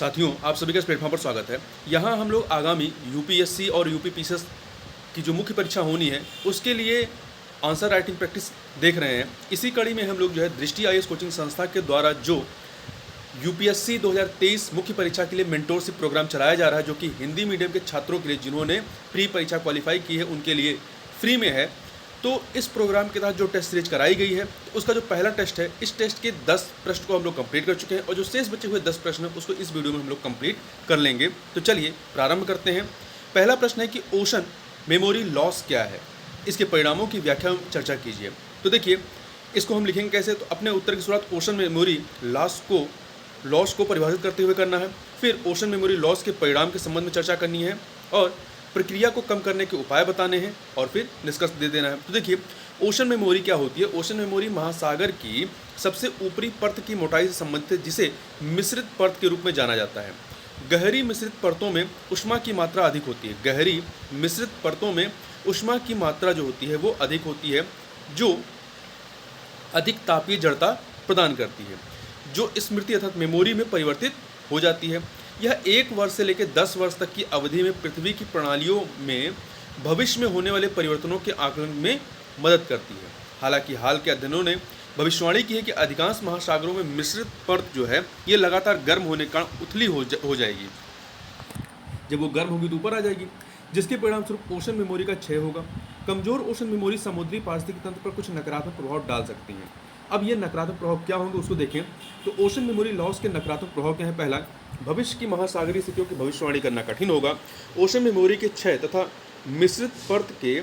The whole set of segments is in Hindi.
साथियों, आप सभी का इस प्लेटफॉर्म पर स्वागत है। यहाँ हम लोग आगामी यूपीएससी और यूपीपीसीएस की जो मुख्य परीक्षा होनी है उसके लिए आंसर राइटिंग प्रैक्टिस देख रहे हैं। इसी कड़ी में हम लोग जो है दृष्टि आईएएस कोचिंग संस्था के द्वारा जो यूपीएससी 2023 मुख्य परीक्षा के लिए मेंटोरशिप प्रोग्राम चलाया जा रहा है, जो कि हिंदी मीडियम के छात्रों के लिए जिन्होंने प्री परीक्षा क्वालिफाई की है उनके लिए फ्री में है। तो इस प्रोग्राम के तहत जो टेस्ट सीरीज कराई गई है उसका जो पहला टेस्ट है, इस टेस्ट के 10 प्रश्न को हम लोग कंप्लीट कर चुके हैं और जो शेष बचे हुए 10 प्रश्न हैं उसको इस वीडियो में हम लोग कंप्लीट कर लेंगे। तो चलिए प्रारंभ करते हैं। पहला प्रश्न है कि ओशन मेमोरी लॉस क्या है, इसके परिणामों की व्याख्या में चर्चा कीजिए। तो देखिए, इसको हम लिखेंगे कैसे, तो अपने उत्तर की शुरुआत ओशन मेमोरी लॉस को परिभाषित करते हुए करना है। फिर ओशन मेमोरी लॉस के परिणाम के संबंध में चर्चा करनी है और प्रक्रिया को कम करने के उपाय बताने हैं और फिर निष्कर्ष दे देना है। तो देखिए, ओशन मेमोरी क्या होती है। ओशन मेमोरी महासागर की सबसे ऊपरी परत की मोटाई से संबंधित है, जिसे मिश्रित परत के रूप में जाना जाता है। गहरी मिश्रित परतों में ऊष्मा की मात्रा अधिक होती है। गहरी मिश्रित परतों में ऊष्मा की मात्रा जो होती है वो अधिक होती है, जो अधिक तापीय जड़ता प्रदान करती है, जो स्मृति अर्थात मेमोरी में परिवर्तित हो जाती है। यह 1 वर्ष से लेकर 10 वर्ष तक की अवधि में पृथ्वी की प्रणालियों में भविष्य में होने वाले परिवर्तनों के आकलन में मदद करती है। हालांकि हाल के अध्ययनों ने भविष्यवाणी की है कि अधिकांश महासागरों में मिश्रित परत जो है ये लगातार गर्म होने के कारण उथली हो जाएगी। जब वो गर्म होगी तो ऊपर आ जाएगी, जिसके परिणाम स्वरूप ओशन मेमोरी का क्षय होगा। कमजोर ओशन मेमोरी समुद्री पारिस्थितिकी तंत्र पर कुछ नकारात्मक प्रभाव डाल सकती हैं। अब ये नकारात्मक प्रभाव क्या होंगे उसको देखें। तो ओशन मेमोरी लॉस के नकारात्मक प्रभाव क्या है। पहला, भविष्य की महासागरीय स्थितियों की भविष्यवाणी करना कठिन होगा। ओशन मेमोरी के क्षय तथा मिश्रित परत के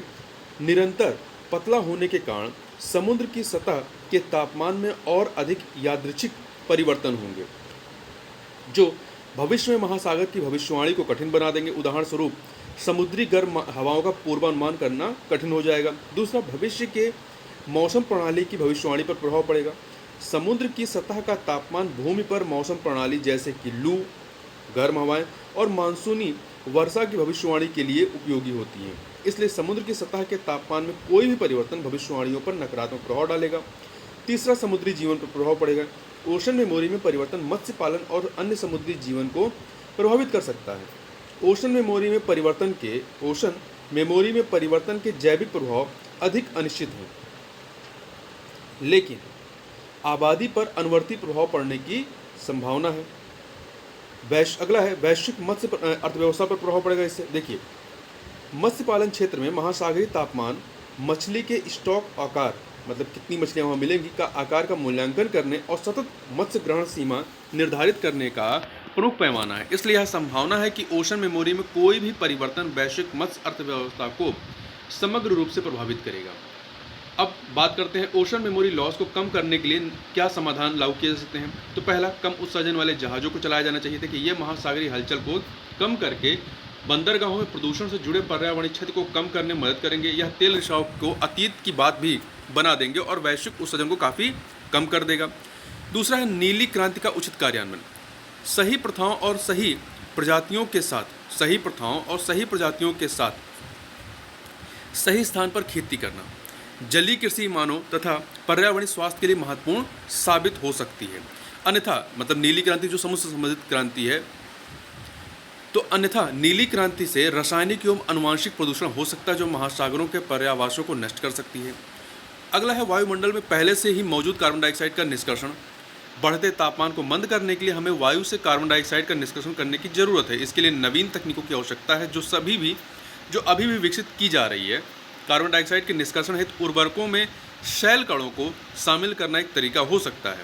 निरंतर पतला होने के कारण समुद्र की सतह के तापमान में और अधिक यादृच्छिक परिवर्तन होंगे, जो भविष्य में महासागर की भविष्यवाणी को कठिन बना देंगे। उदाहरण स्वरूप, समुद्री गर्म हवाओं का पूर्वानुमान करना कठिन हो जाएगा। दूसरा, भविष्य के मौसम प्रणाली की भविष्यवाणी पर प्रभाव पड़ेगा। समुद्र की सतह का तापमान भूमि पर मौसम प्रणाली जैसे कि लू, गर्म हवाएं और मानसूनी वर्षा की भविष्यवाणी के लिए उपयोगी होती हैं। इसलिए समुद्र की सतह के तापमान में कोई भी परिवर्तन भविष्यवाणियों पर नकारात्मक प्रभाव डालेगा। तीसरा, समुद्री जीवन पर प्रभाव पड़ेगा। ओशन मेमोरी में परिवर्तन मत्स्य पालन और अन्य समुद्री जीवन को प्रभावित कर सकता है। ओशन मेमोरी में परिवर्तन के जैविक प्रभाव अधिक अनिश्चित हैं, लेकिन आबादी पर अनुवर्ती प्रभाव पड़ने की संभावना है। अगला है वैश्विक मत्स्य अर्थव्यवस्था पर प्रभाव पड़ेगा। इससे देखिए, मत्स्य पालन क्षेत्र में महासागरीय तापमान मछली के स्टॉक आकार, मतलब कितनी मछलियां वहां मिलेंगी, का आकार का मूल्यांकन करने और सतत मत्स्य ग्रहण सीमा निर्धारित करने का प्रमुख पैमाना है। इसलिए यह संभावना है कि ओशन मेमोरी में कोई भी परिवर्तन वैश्विक मत्स्य अर्थव्यवस्था को समग्र रूप से प्रभावित करेगा। अब बात करते हैं ओशन मेमोरी लॉस को कम करने के लिए क्या समाधान लागू किए जा सकते हैं। तो पहला, कम उत्सर्जन वाले जहाज़ों को चलाया जाना चाहिए कि ये महासागरीय हलचल को कम करके बंदरगाहों में प्रदूषण से जुड़े पर्यावरणीय क्षति को कम करने में मदद करेंगे। यह तेल रिसाव को अतीत की बात भी बना देंगे और वैश्विक उत्सर्जन को काफ़ी कम कर देगा। दूसरा है नीली क्रांति का उचित कार्यान्वयन। सही प्रथाओं और सही प्रजातियों के साथ सही स्थान पर खेती करना जलीय कृषि मानव तथा पर्यावरणीय स्वास्थ्य के लिए महत्वपूर्ण साबित हो सकती है। अन्यथा, मतलब नीली क्रांति जो समुद्र से संबंधित क्रांति है, तो अन्यथा नीली क्रांति से रासायनिक एवं आनुवंशिक प्रदूषण हो सकता है, जो महासागरों के पर्यावासों को नष्ट कर सकती है। अगला है वायुमंडल में पहले से ही मौजूद कार्बन डाइऑक्साइड का निष्कर्षण। बढ़ते तापमान को मंद करने के लिए हमें वायु से कार्बन डाइऑक्साइड का निष्कर्षण करने की जरूरत है। इसके लिए नवीन तकनीकों की आवश्यकता है, जो अभी भी विकसित की जा रही है। कार्बन डाइऑक्साइड के निष्कर्षण हेतु उर्वरकों में शैल कणों को शामिल करना एक तरीका हो सकता है।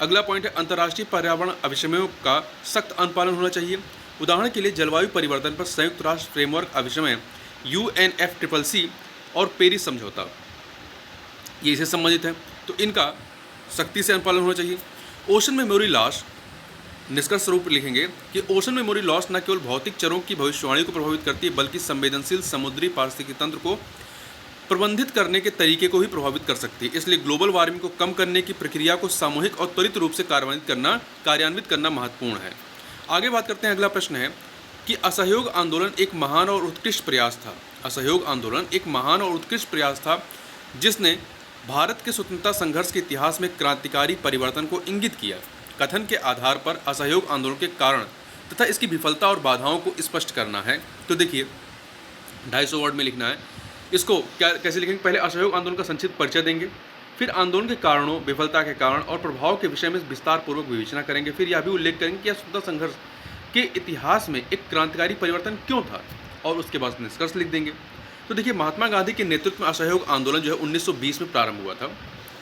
अगला पॉइंट है अंतर्राष्ट्रीय पर्यावरण अभिशमयों का सख्त अनुपालन होना चाहिए। उदाहरण के लिए जलवायु परिवर्तन पर संयुक्त राष्ट्र फ्रेमवर्क अभिशमय UNFCCC और पेरिस समझौता, ये इससे संबंधित है, तो इनका सख्ती से अनुपालन होना चाहिए। ओशन मेमोरी लॉस, निष्कर्ष स्वरूप लिखेंगे कि ओशन मेमोरी लॉस न केवल भौतिक चरों की भविष्यवाणी को प्रभावित करती है, बल्कि संवेदनशील समुद्री पारिस्थितिकी तंत्र को प्रबंधित करने के तरीके को भी प्रभावित कर सकती है। इसलिए ग्लोबल वार्मिंग को कम करने की प्रक्रिया को सामूहिक और त्वरित रूप से कार्यान्वित करना महत्वपूर्ण है। आगे बात करते हैं। अगला प्रश्न है कि असहयोग आंदोलन एक महान और उत्कृष्ट प्रयास था। असहयोग आंदोलन एक महान और उत्कृष्ट प्रयास था जिसने भारत के स्वतंत्रता संघर्ष के इतिहास में क्रांतिकारी परिवर्तन को इंगित किया। कथन के आधार पर असहयोग आंदोलन के कारण तथा इसकी विफलता और बाधाओं को स्पष्ट करना है। तो देखिए 250 वर्ड में लिखना है। इसको क्या कैसे लिखेंगे? पहले असहयोग आंदोलन का संक्षिप्त परिचय देंगे, फिर आंदोलन के कारणों, विफलता के कारण और प्रभाव के विषय में विस्तार पूर्वक विवेचना करेंगे। फिर यह भी उल्लेख करेंगे कि यह स्वतंत्रता संघर्ष के इतिहास में एक क्रांतिकारी परिवर्तन क्यों था, और उसके बाद निष्कर्ष लिख देंगे। तो देखिए महात्मा गांधी के नेतृत्व में असहयोग आंदोलन जो है 1920 में प्रारंभ हुआ था।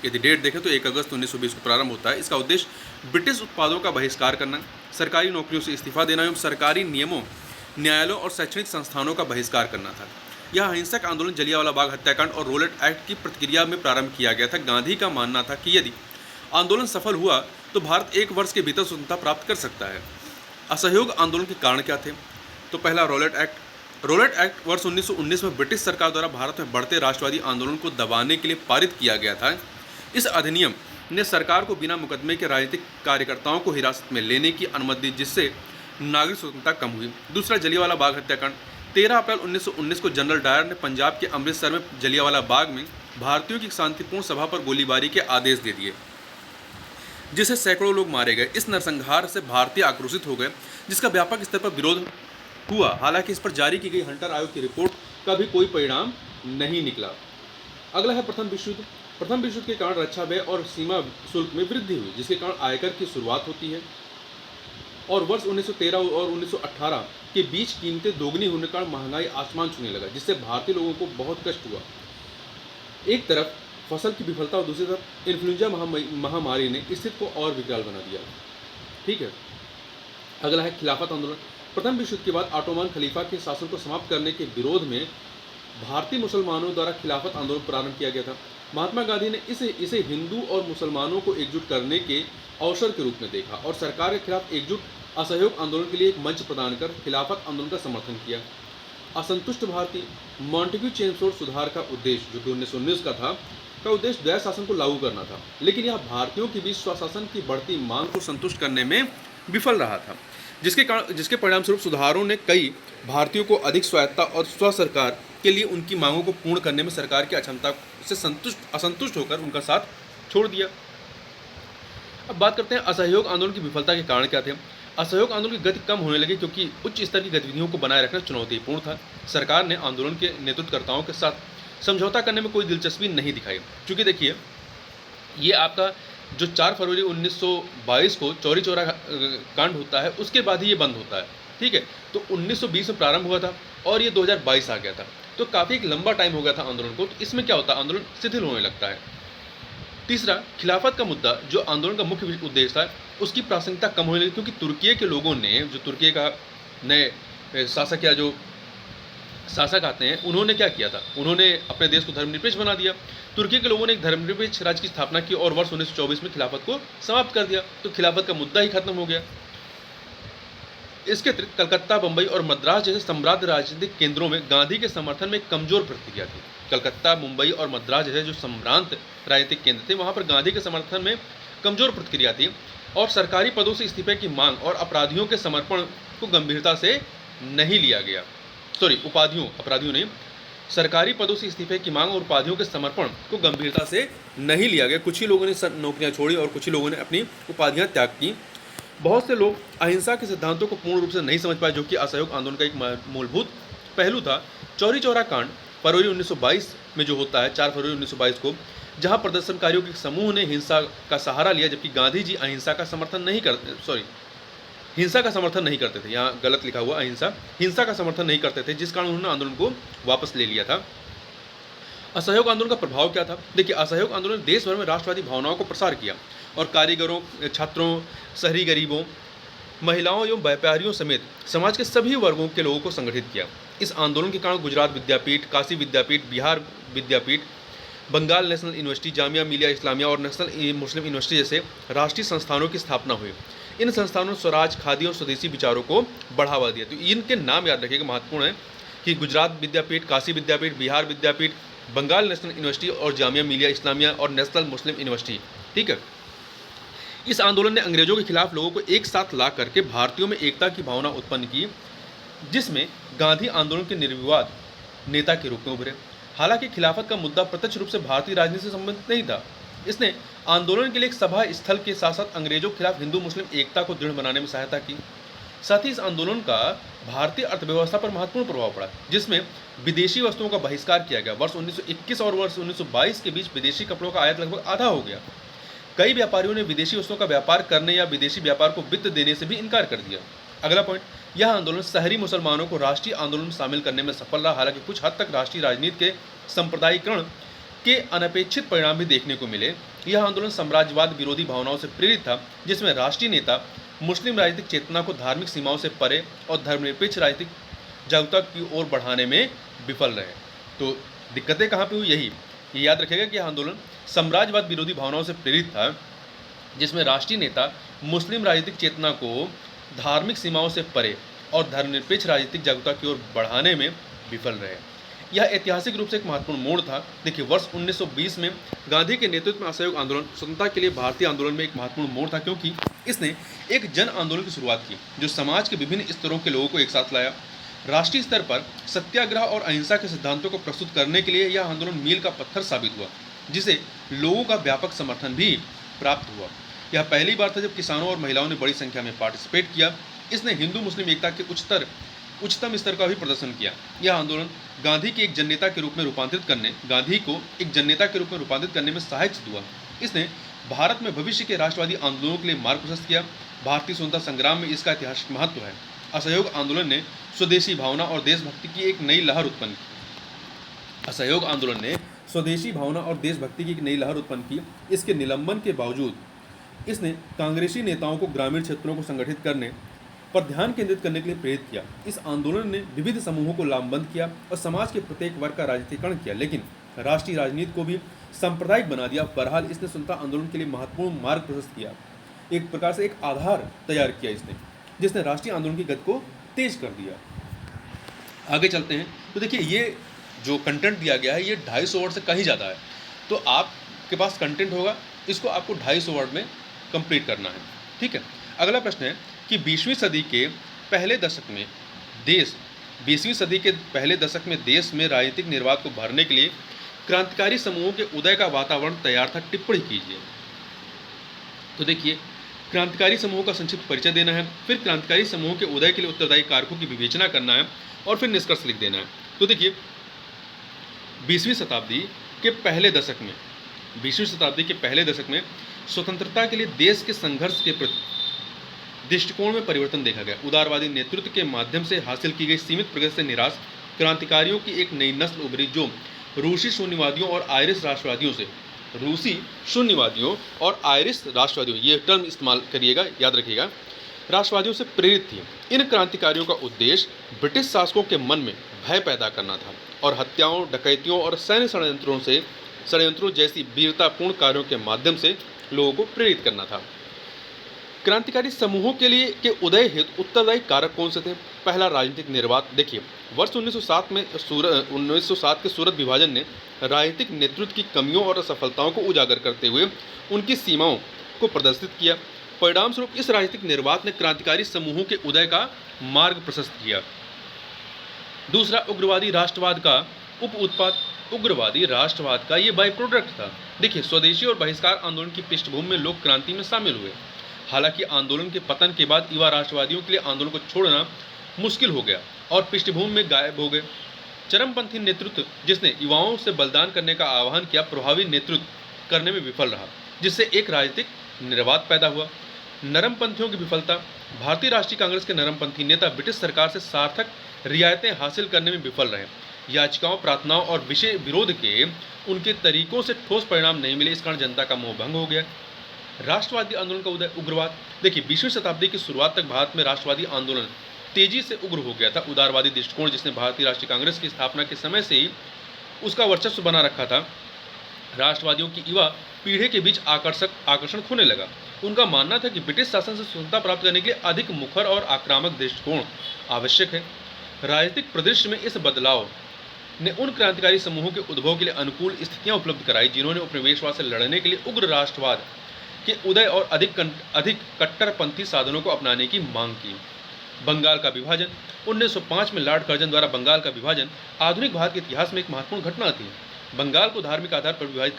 यदि डेट देखें तो 1 अगस्त 1920 को प्रारंभ होता है। इसका उद्देश्य ब्रिटिश उत्पादों का बहिष्कार करना, सरकारी नौकरियों से इस्तीफा देना एवं सरकारी नियमों, न्यायालयों और शैक्षणिक संस्थानों का बहिष्कार करना था। यह अहिंसक आंदोलन जलियांवाला बाग हत्याकांड और रोलेट एक्ट की प्रतिक्रिया में प्रारंभ किया गया था। गांधी का मानना था कि यदि आंदोलन सफल हुआ तो भारत 1 वर्ष के भीतर स्वतंत्रता प्राप्त कर सकता है। असहयोग आंदोलन के कारण क्या थे? तो पहला रोलेट एक्ट। रोलेट एक्ट वर्ष 1919 में ब्रिटिश सरकार द्वारा भारत में बढ़ते राष्ट्रवादी आंदोलन को दबाने के लिए पारित किया गया था। इस अधिनियम ने सरकार को बिना मुकदमे के राजनीतिक कार्यकर्ताओं को हिरासत में लेने की अनुमति दी, जिससे नागरिक स्वतंत्रता कम हुई। दूसरा जलियांवाला बाग हत्याकांड। 13 अप्रैल 1919 को जनरल डायर ने पंजाब के अमृतसर में जलियांवाला बाग में भारतीयों की शांतिपूर्ण सभा पर गोलीबारी के आदेश दे दिए, जिससे सैकड़ों लोग मारे गए। इस नरसंहार से भारतीय आक्रोशित हो गए, जिसका व्यापक स्तर पर विरोध हुआ। हालांकि इस पर जारी की गई हंटर आयोग की रिपोर्ट का भी कोई परिणाम नहीं निकला। अगला है प्रथम विश्व युद्ध। प्रथम विश्व युद्ध के कारण रक्षा व्यय और सीमा शुल्क में वृद्धि हुई, जिसके कारण आयकर की शुरुआत होती है, और वर्ष 1913 और 1918 के बीच कीमतें दोगुनी होने के कारण महंगाई आसमान छूने लगा, जिससे भारतीय लोगों को बहुत कष्ट हुआ। एक तरफ फसल की विफलता और दूसरी तरफ इन्फ्लुएंजा महामारी ने स्थिति को और विकराल बना दिया। ठीक है। अगला है खिलाफत आंदोलन। प्रथम विश्व युद्ध के बाद ऑटोमन खलीफा के शासन को समाप्त करने के विरोध में भारतीय मुसलमानों द्वारा खिलाफत आंदोलन प्रारंभ किया गया था। महात्मा गांधी ने इसे हिंदू और मुसलमानों को एकजुट करने के अवसर के रूप में देखा और सरकार के खिलाफ एकजुट असहयोग आंदोलन के लिए एक मंच प्रदान कर खिलाफत आंदोलन का समर्थन किया। असंतुष्ट भारतीय। मॉन्टेग्यू चेम्सफोर्ड सुधार का उद्देश्य, जो कि 1919 का उद्देश्य द्वैध शासन को लागू करना था, लेकिन यह भारतीयों के बीच स्वशासन की बढ़ती मांग को संतुष्ट करने में विफल रहा था, जिसके परिणामस्वरूप सुधारों ने कई भारतीयों को अधिक स्वायत्ता और स्व सरकार के लिए उनकी मांगों को पूर्ण करने में सरकार की अक्षमता से असंतुष्ट होकर उनका साथ छोड़ दिया। अब बात करते हैं असहयोग आंदोलन की विफलता के कारण क्या थे। असहयोग आंदोलन की गति कम होने लगी क्योंकि उच्च स्तर की गतिविधियों को बनाए रखना चुनौतीपूर्ण था। सरकार ने आंदोलन के नेतृत्वकर्ताओं के साथ समझौता करने में कोई दिलचस्पी नहीं दिखाई, क्योंकि देखिए ये आपका जो 4 फरवरी 1922 को चौरी चौरा कांड होता है, उसके बाद ही ये बंद होता है। ठीक है। तो 1920 में प्रारंभ हुआ था और ये 2022 आ गया था, तो काफ़ी एक लंबा टाइम हो गया था आंदोलन को। तो इसमें क्या होता है, आंदोलन शिथिल होने लगता है। तीसरा, खिलाफत का मुद्दा जो आंदोलन का मुख्य उद्देश्य था, उसकी प्रासंगिकता कम होने लगी, क्योंकि तुर्की के लोगों ने, जो तुर्की का नए शासक या जो शासक आते हैं, उन्होंने क्या किया था, उन्होंने अपने देश को धर्मनिरपेक्ष बना दिया। तुर्की के लोगों ने एक धर्मनिरपेक्ष राज्य की स्थापना की और वर्ष 1924 में खिलाफत को समाप्त कर दिया। तो खिलाफत का मुद्दा ही खत्म हो गया। इसके अतिरिक्त कलकत्ता, बंबई और मद्रास जैसे सम्राट राजनीतिक केंद्रों में गांधी के समर्थन में कमजोर प्रतिक्रिया थी। कलकत्ता, मुंबई और मद्रास जैसे जो सम्रांत राजनीतिक केंद्र थे, वहां पर गांधी के समर्थन में कमजोर प्रतिक्रिया थी और सरकारी पदों से इस्तीफे की मांग और अपराधियों के समर्पण को गंभीरता से नहीं लिया गया। अपराधियों नहीं, सरकारी पदों से इस्तीफे की मांग और उपाधियों के समर्पण को गंभीरता से नहीं लिया गया। कुछ ही लोगों ने नौकरियां छोड़ी और कुछ ही लोगों ने अपनी उपाधियां त्याग की। बहुत से लोग अहिंसा के सिद्धांतों को पूर्ण रूप से नहीं समझ पाए, जो कि असहयोग आंदोलन का एक मूलभूत पहलू था। चौरी चौरा कांड फरवरी 1922 में जो होता है, 4 फरवरी 1922 को, जहां प्रदर्शनकारियों के समूह ने हिंसा का सहारा लिया, जबकि गांधी जी हिंसा का समर्थन नहीं करते थे। यहाँ गलत लिखा हुआ, हिंसा का समर्थन नहीं करते थे, जिस कारण उन्होंने आंदोलन को वापस ले लिया था। असहयोग आंदोलन का प्रभाव क्या था? देखिए, असहयोग आंदोलन देश भर में राष्ट्रवादी भावनाओं को प्रसार किया और कारीगरों, छात्रों, शहरी गरीबों, महिलाओं एवं व्यापारियों समेत समाज के सभी वर्गों के लोगों को संगठित किया। इस आंदोलन के कारण गुजरात विद्यापीठ, काशी विद्यापीठ, बिहार विद्यापीठ, बंगाल नेशनल यूनिवर्सिटी, जामिया मिलिया इस्लामिया और नेशनल मुस्लिम यूनिवर्सिटी जैसे राष्ट्रीय संस्थानों की स्थापना हुई। इन संस्थानों ने स्वराज, खादी और स्वदेशी विचारों को बढ़ावा दिया। तो इनके नाम याद रखिएगा, महत्वपूर्ण है कि गुजरात विद्यापीठ, काशी विद्यापीठ, बिहार विद्यापीठ, बंगाल नेशनल यूनिवर्सिटी और जामिया मिलिया इस्लामिया और नेशनल मुस्लिम यूनिवर्सिटी। ठीक है। इस आंदोलन ने अंग्रेजों के खिलाफ लोगों को एक साथ ला करके भारतीयों में एकता की भावना उत्पन्न की, जिसमें गांधी आंदोलन के निर्विवाद नेता के रूप में उभरे। हालांकि खिलाफत का मुद्दा प्रत्यक्ष रूप से भारतीय राजनीति से संबंधित नहीं था। इसने आंदोलन के लिए एक सभा स्थल के साथ साथ अंग्रेजों के खिलाफ हिंदू मुस्लिम एकता को दृढ़ बनाने में सहायता की। साथ ही इस आंदोलन का भारतीय अर्थव्यवस्था पर महत्वपूर्ण प्रभाव पड़ा, जिसमें विदेशी वस्तुओं का बहिष्कार किया गया। वर्ष 1921 और वर्ष 1922 के बीच विदेशी कपड़ों का आयात लगभग आधा हो गया। कई व्यापारियों ने विदेशी वस्तुओं का व्यापार करने या विदेशी व्यापार को वित्त देने से भी इनकार कर दिया। अगला पॉइंट, यह आंदोलन शहरी मुसलमानों को राष्ट्रीय आंदोलन में शामिल करने में सफल रहा। हालांकि कुछ हद तक राष्ट्रीय राजनीति के सांप्रदायिकरण के अनपेक्षित परिणाम भी देखने को मिले। यह आंदोलन साम्राज्यवाद विरोधी भावनाओं से प्रेरित था, जिसमें राष्ट्रीय नेता मुस्लिम राजनीतिक चेतना को धार्मिक सीमाओं से परे और धर्मनिरपेक्ष राजनीतिक जागरूकता की ओर बढ़ाने में विफल रहे। तो दिक्कतें कहाँ पे हुई, यही ये याद रखिएगा कि यह आंदोलन साम्राज्यवाद विरोधी भावनाओं से प्रेरित था, जिसमें राष्ट्रीय नेता मुस्लिम राजनीतिक चेतना को धार्मिक सीमाओं से परे और धर्मनिरपेक्ष राजनीतिक जागरूकता की ओर बढ़ाने में विफल रहे। यह ऐतिहासिक रूप से एक महत्वपूर्ण मोड़ था। देखिए, वर्ष 1920 में गांधी के नेतृत्व में असहयोग आंदोलन स्वतंत्रता के लिए भारतीय आंदोलन में एक महत्वपूर्ण मोड़ था, क्योंकि इसने एक जन आंदोलन की शुरुआत की जो समाज के विभिन्न स्तरों के लोगों को एक साथ लाया। राष्ट्रीय स्तर पर सत्याग्रह और अहिंसा के सिद्धांतों को प्रस्तुत करने के लिए यह आंदोलन मील का पत्थर साबित हुआ, जिसे लोगों का व्यापक समर्थन भी प्राप्त हुआ। यह पहली बार था जब किसानों और महिलाओं ने बड़ी संख्या में पार्टिसिपेट किया। इसने हिंदू मुस्लिम एकता के उच्चतम स्तर का भी प्रदर्शन किया। यह आंदोलन गांधी को एक जननेता के रूप में रूपांतरित करने में सहायक सिद्ध हुआ। इसने भारत में भविष्य के राष्ट्रवादी आंदोलनों के लिए मार्ग प्रशस्त किया। भारतीय स्वतंत्रता संग्राम में इसका ऐतिहासिक महत्व है। असहयोग आंदोलन ने स्वदेशी भावना और देशभक्ति की एक नई लहर उत्पन्न की। इसके निलंबन के बावजूद इसने कांग्रेसी नेताओं को ग्रामीण क्षेत्रों को संगठित करने पर ध्यान केंद्रित करने के लिए प्रेरित किया। इस आंदोलन ने विविध समूहों को लामबंद किया और समाज के प्रत्येक वर्ग का राजनीतिकरण किया, लेकिन राष्ट्रीय राजनीति को भी सांप्रदायिक बना दिया। बहरहाल इसने स्वतंत्रता आंदोलन के लिए महत्वपूर्ण मार्ग प्रशस्त किया, एक प्रकार से एक आधार तैयार किया इसने, जिसने राष्ट्रीय आंदोलन की गति को तेज कर दिया। आगे चलते हैं तो देखिए, ये जो कंटेंट दिया गया है ये 250 वर्ड से कहीं ज़्यादा है। तो आपके पास कंटेंट होगा, इसको आपको 250 वर्ड में कंप्लीट करना है। ठीक है, अगला प्रश्न है कि 20वीं सदी के पहले दशक में देश में राजनीतिक निर्वात को भरने के लिए क्रांतिकारी समूहों के उदय का वातावरण तैयार था। टिप्पणी कीजिए। तो देखिए, क्रांतिकारी समूहों का संक्षिप्त परिचय देना है, फिर क्रांतिकारी समूहों के उदय के लिए उत्तरदायी कारकों की विवेचना करना है और फिर निष्कर्ष लिख देना है। तो देखिए, 20वीं शताब्दी के पहले दशक में स्वतंत्रता के लिए देश के संघर्ष के प्रति दृष्टिकोण में परिवर्तन देखा गया। उदारवादी नेतृत्व के माध्यम से हासिल की गई सीमित प्रगति से निराश क्रांतिकारियों की एक नई नस्ल उभरी, जो रूसी शून्यवादियों और आयरिश राष्ट्रवादियों, ये टर्म इस्तेमाल करिएगा, याद रखिएगा, राष्ट्रवादियों से प्रेरित थी। इन क्रांतिकारियों का उद्देश्य ब्रिटिश शासकों के मन में भय पैदा करना था और हत्याओं, डकैतियों और सैन्य षड्यंत्रों जैसी वीरतापूर्ण कार्यों के माध्यम से लोगों को प्रेरित करना था। क्रांतिकारी समूहों के उदय हेतु उत्तरदायी कारक कौन से थे? पहला, राजनीतिक निर्वात। देखिए, वर्ष 1907 के सूरत विभाजन ने राजनीतिक नेतृत्व की कमियों और असफलताओं को उजागर करते हुए उनकी सीमाओं को प्रदर्शित किया। परिणाम स्वरूप इस राजनीतिक निर्वात ने क्रांतिकारी समूहों के उदय का मार्ग प्रशस्त किया। दूसरा, उग्रवादी राष्ट्रवाद का ये बाई प्रोडक्ट था। देखिए, स्वदेशी और बहिष्कार आंदोलन की पृष्ठभूमि में लोग क्रांति में शामिल हुए। हालांकि आंदोलन के पतन के बाद युवा राष्ट्रवादियों के लिए आंदोलन को छोड़ना मुश्किल हो गया और पृष्ठभूमि में गायब हो गए। चरमपंथी नेतृत्व, जिसने युवाओं से बलिदान करने का आह्वान किया, प्रभावी नेतृत्व करने में विफल रहा, जिससे एक राजनीतिक निर्वात पैदा हुआ। नरमपंथियों की विफलता। भारतीय राष्ट्रीय कांग्रेस के नरमपंथी नेता ब्रिटिश सरकार से सार्थक रियायतें हासिल करने में विफल रहे। याचिकाओं, प्रार्थनाओं और विषय विरोध के उनके तरीकों से ठोस परिणाम नहीं मिले। इस कारण जनता का मोह भंग हो गया। राष्ट्रवादी आंदोलन का उदय। उग्रवाद। देखिए, 20वीं शताब्दी की शुरुआत तक भारत में राष्ट्रवादी आंदोलन तेजी से उग्र हो गया था। उदारवादी दृष्टिकोण, जिसने भारतीय राष्ट्रीय कांग्रेस की स्थापना के समय से ही उसका वर्चस्व बना रखा था, राष्ट्रवादियों की युवा पीढ़ी के बीच आकर्षण खोने लगा। उनका मानना था कि ब्रिटिश शासन से स्वतंत्रता प्राप्त करने के लिए अधिक मुखर और आक्रामक दृष्टिकोण आवश्यक है। राजनीतिक परिदृश्य में इस बदलाव ने उन क्रांतिकारी समूहों के उद्भव के लिए अनुकूल स्थितियां उपलब्ध कराई, जिन्होंने उपनिवेशवाद से लड़ने के लिए उग्र राष्ट्रवाद के उदय और अधिक कट्टरपंथी साधनों को अपनाने की मांग की। बंगाल का विभाजन। 1905 में लॉर्ड कर्जन द्वारा बंगाल का विभाजन आधुनिक भारत के इतिहास में एक महत्वपूर्ण घटना थी। बंगाल को धार्मिक आधार पर विभाजित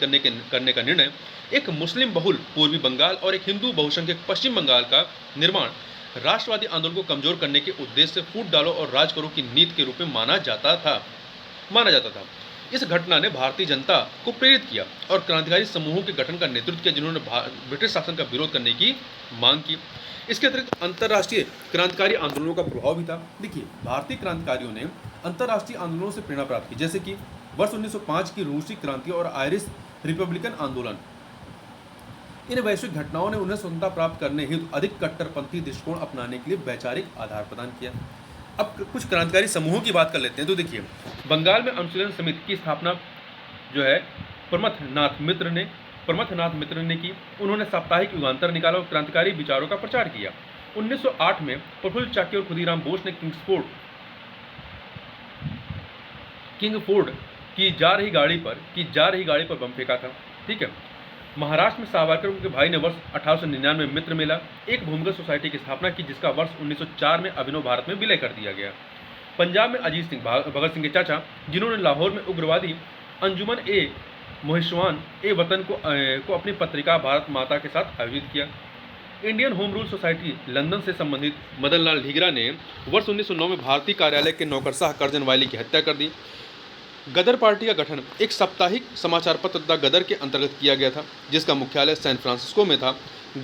करने का निर्णय, एक मुस्लिम बहुल पूर्वी बंगाल और एक हिंदू बहुसंख्यक पश्चिम बंगाल का निर्माण राष्ट्रवादी आंदोलन को कमजोर करने के उद्देश्य से फूट डालो और राज करो की नीति के रूप में माना जाता था। इस घटना ने भारतीय जनता को प्रेरित किया और क्रांतिकारी समूहों के गठन का नेतृत्व किया, जिन्होंने ब्रिटिश शासन का विरोध करने की मांग की। इसके अतिरिक्त अंतर्राष्ट्रीय क्रांतिकारी आंदोलनों का प्रभाव भी था। देखिए, भारतीय क्रांतिकारियों ने अंतर्राष्ट्रीय आंदोलनों से प्रेरणा प्राप्त की, जैसे कि वर्ष 1905 की रूसी क्रांति और आयरिश रिपब्लिकन आंदोलन। इन वैश्विक घटनाओं ने उन्हें स्वतंत्रता प्राप्त करने हेतु अधिक कट्टरपंथी दृष्टिकोण अपनाने के लिए वैचारिक आधार प्रदान किया। अब कुछ क्रांतिकारी समूहों की बात कर लेते हैं। तो देखिए, बंगाल में अनुशीलन समिति की स्थापना जो है प्रमथनाथ मित्र ने की। उन्होंने साप्ताहिक युगांतर निकाला और क्रांतिकारी विचारों का प्रचार किया। 1908 में प्रफुल्ल चाकी और खुदीराम बोस ने किंगफोर्ड की जा रही गाड़ी पर बम फेंका था। ठीक है। महाराष्ट्र में सावरकर उनके भाई ने वर्ष 1899 में मित्र मेला, एक भूमिगत सोसाइटी की स्थापना की, जिसका वर्ष 1904 में अभिनव भारत में विलय कर दिया गया। पंजाब में अजीत सिंह भगत सिंह के चाचा, जिन्होंने लाहौर में उग्रवादी अंजुमन ए मोहिशवान ए वतन को अपनी पत्रिका भारत माता के साथ आयोजित किया। Indian home rule society London से संबंधित मदन लाल ढींगरा ने वर्ष 1909 में भारतीय कार्यालय के नौकरशाह कर्जन वाली की हत्या कर दी। गदर पार्टी का गठन एक साप्ताहिक समाचार पत्र द गदर के अंतर्गत किया गया था, जिसका मुख्यालय सैन फ्रांसिस्को में था।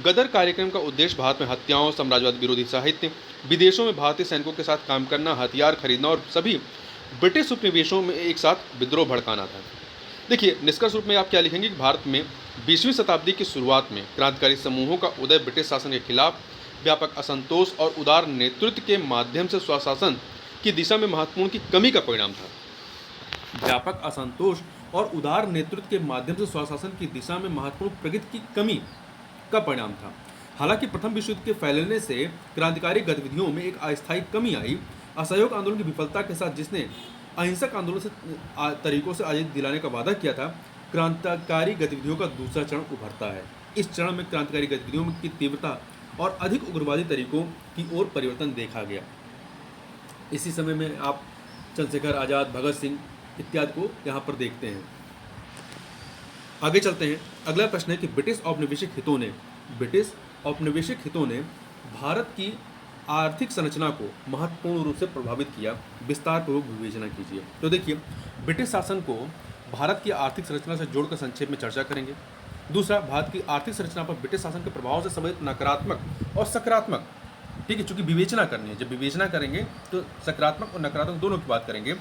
गदर कार्यक्रम का उद्देश्य भारत में हत्याओं, साम्राज्यवाद विरोधी साहित्य, विदेशों में भारतीय सैनिकों के साथ काम करना, हथियार खरीदना और सभी ब्रिटिश उपनिवेशों में एक साथ विद्रोह भड़काना था। देखिए, निष्कर्ष रूप में आप क्या लिखेंगे कि भारत में 20वीं शताब्दी की शुरुआत में क्रांतिकारी समूहों का उदय ब्रिटिश शासन के खिलाफ व्यापक असंतोष और उदार नेतृत्व के माध्यम से स्वशासन की दिशा में महत्वपूर्ण की कमी का परिणाम था। व्यापक असंतोष और उदार नेतृत्व के माध्यम से स्वशासन की दिशा में महत्वपूर्ण प्रगति की कमी का परिणाम था। हालांकि प्रथम विश्व युद्ध के फैलने से क्रांतिकारी गतिविधियों में एक अस्थायी कमी आई। असहयोग आंदोलन की विफलता के साथ, जिसने अहिंसक आंदोलन से तरीकों से आज़ादी दिलाने का वादा किया था, क्रांतिकारी गतिविधियों का दूसरा चरण उभरता है। इस चरण में क्रांतिकारी गतिविधियों की तीव्रता और अधिक उग्रवादी तरीकों की ओर परिवर्तन देखा गया। इसी समय में आप चंद्रशेखर आज़ाद, भगत सिंह इत्यादि को यहाँ पर देखते हैं। आगे चलते हैं। अगला प्रश्न है कि ब्रिटिश औपनिवेशिक हितों ने भारत की आर्थिक संरचना को महत्वपूर्ण रूप से प्रभावित किया। विस्तार पूर्वक विवेचना कीजिए। तो देखिए, ब्रिटिश शासन को भारत की आर्थिक संरचना से जोड़कर संक्षेप में चर्चा करेंगे। दूसरा, भारत की आर्थिक संरचना पर ब्रिटिश शासन के प्रभाव से संबंधित नकारात्मक और सकारात्मक, ठीक है, चूंकि विवेचना करनी है, जब विवेचना करेंगे तो सकारात्मक और नकारात्मक दोनों की बात करेंगे,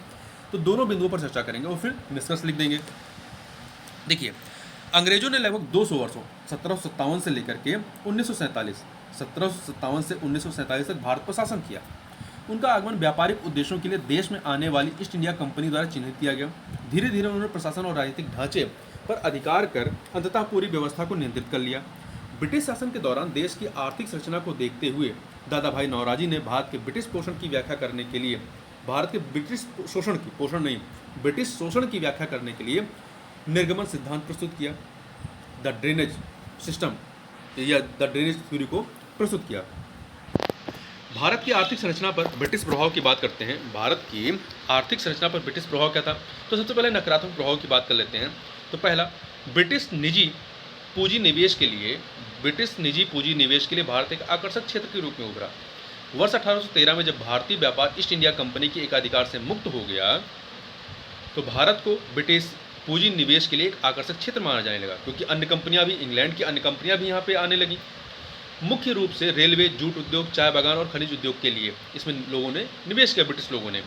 तो दोनों बिंदुओं पर चर्चा करेंगे और फिर निष्कर्ष लिख देंगे। देखिए, अंग्रेजों ने लगभग 200 वर्षों 1757 से लेकर के 1757 से 1947 तक भारत पर शासन किया। उनका आगमन व्यापारिक उद्देश्यों के लिए देश में आने वाली ईस्ट इंडिया कंपनी द्वारा चिन्हित किया गया। धीरे धीरे उन्होंने प्रशासन और राजनीतिक ढांचे पर अधिकार कर अंततः पूरी व्यवस्था को नियंत्रित कर लिया। ब्रिटिश शासन के दौरान देश की आर्थिक संरचना को देखते हुए दादा भाई नौरोजी ने भारत के ब्रिटिश पोषण की व्याख्या करने के लिए ब्रिटिश शोषण की व्याख्या करने के लिए निर्गमन सिद्धांत प्रस्तुत किया। द ड्रेनेज सिस्टम या द ड्रेनेज थ्योरी को प्रस्तुत किया। भारत की आर्थिक संरचना पर ब्रिटिश प्रभाव की बात करते हैं। भारत की आर्थिक संरचना पर ब्रिटिश प्रभाव क्या था? तो सबसे पहले नकारात्मक प्रभाव की बात कर लेते हैं। तो पहला, ब्रिटिश निजी पूंजी निवेश के लिए भारत एक आकर्षक क्षेत्र के रूप में उभरा। वर्ष 1813 में जब भारतीय व्यापार ईस्ट इंडिया कंपनी के एकाधिकार से मुक्त हो गया, तो भारत को ब्रिटिश पूंजी निवेश के लिए एक आकर्षक क्षेत्र माना जाने लगा, क्योंकि अन्य कंपनियां भी, इंग्लैंड की अन्य कंपनियां भी यहाँ पे आने लगी। मुख्य रूप से रेलवे, जूट उद्योग, चाय बागान और खनिज उद्योग के लिए इसमें लोगों ने निवेश किया, ब्रिटिश लोगों ने।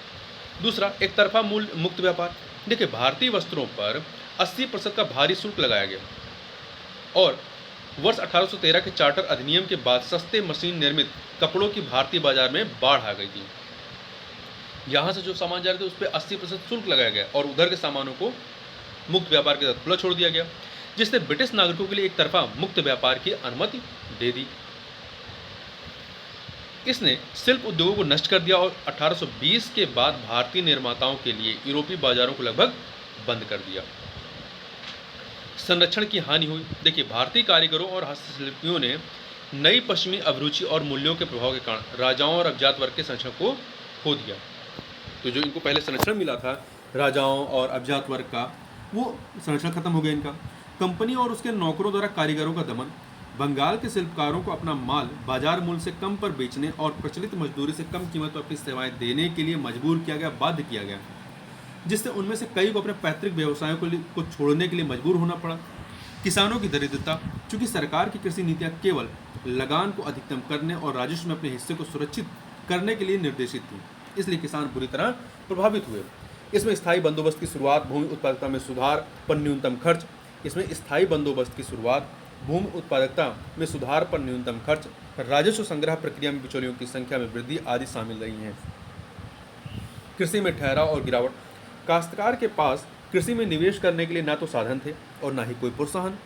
दूसरा, एक तरफा मूल्य मुक्त व्यापार। देखिए, भारतीय वस्त्रों पर 80% का भारी शुल्क लगाया गया और वर्ष 1813 के चार्टर अधिनियम के बाद सस्ते मशीन निर्मित कपड़ों की भारतीय बाजार में बाढ़ आ गई थी। यहाँ से जो सामान जा रहे थे उस पर 80% शुल्क लगाया गया और उधर के सामानों को मुक्त व्यापार के साथ खुला छोड़ दिया गया, जिसने ब्रिटिश नागरिकों के लिए एक तरफा मुक्त व्यापार की अनुमति दे दी। इसने शिल्प उद्योगों को नष्ट कर दिया और 1820 के बाद भारतीय निर्माताओं के लिए यूरोपीय बाजारों को लगभग बंद कर दिया। संरक्षण की हानि हुई। देखिए, भारतीय कारीगरों और हस्तशिल्पियों ने नई पश्चिमी अभिरुचि और मूल्यों के प्रभाव के कारण राजाओं और अभिजात वर्ग के संरक्षण को खो दिया। तो जो इनको पहले संरक्षण मिला था राजाओं और अभिजात वर्ग का, वो संरक्षण खत्म हो गया इनका। कंपनी और उसके नौकरों द्वारा कारीगरों का दमन। बंगाल के शिल्पकारों को अपना माल बाजार मूल्य से कम पर बेचने और प्रचलित मजदूरी से कम कीमत पर अपनी सेवाएं देने के लिए मजबूर किया गया, बाध्य किया गया, जिससे उनमें से कई को अपने पैतृक व्यवसायों को छोड़ने के लिए मजबूर होना पड़ा। किसानों की दरिद्रता, चूंकि सरकार की कृषि नीतियां केवल लगान को अधिकतम करने और राजस्व में अपने हिस्से को सुरक्षित करने के लिए निर्देशित थी, इसलिए किसान बुरी तरह प्रभावित हुए। इसमें स्थायी बंदोबस्त की शुरुआत, भूमि उत्पादकता में सुधार पर न्यूनतम खर्च, राजस्व संग्रह प्रक्रिया में बिचौलियों की संख्या में वृद्धि आदि शामिल रही हैं। कृषि में ठहराव और गिरावट, काश्तकार के पास कृषि में निवेश करने के लिए ना तो साधन थे और ना ही कोई प्रोत्साहन।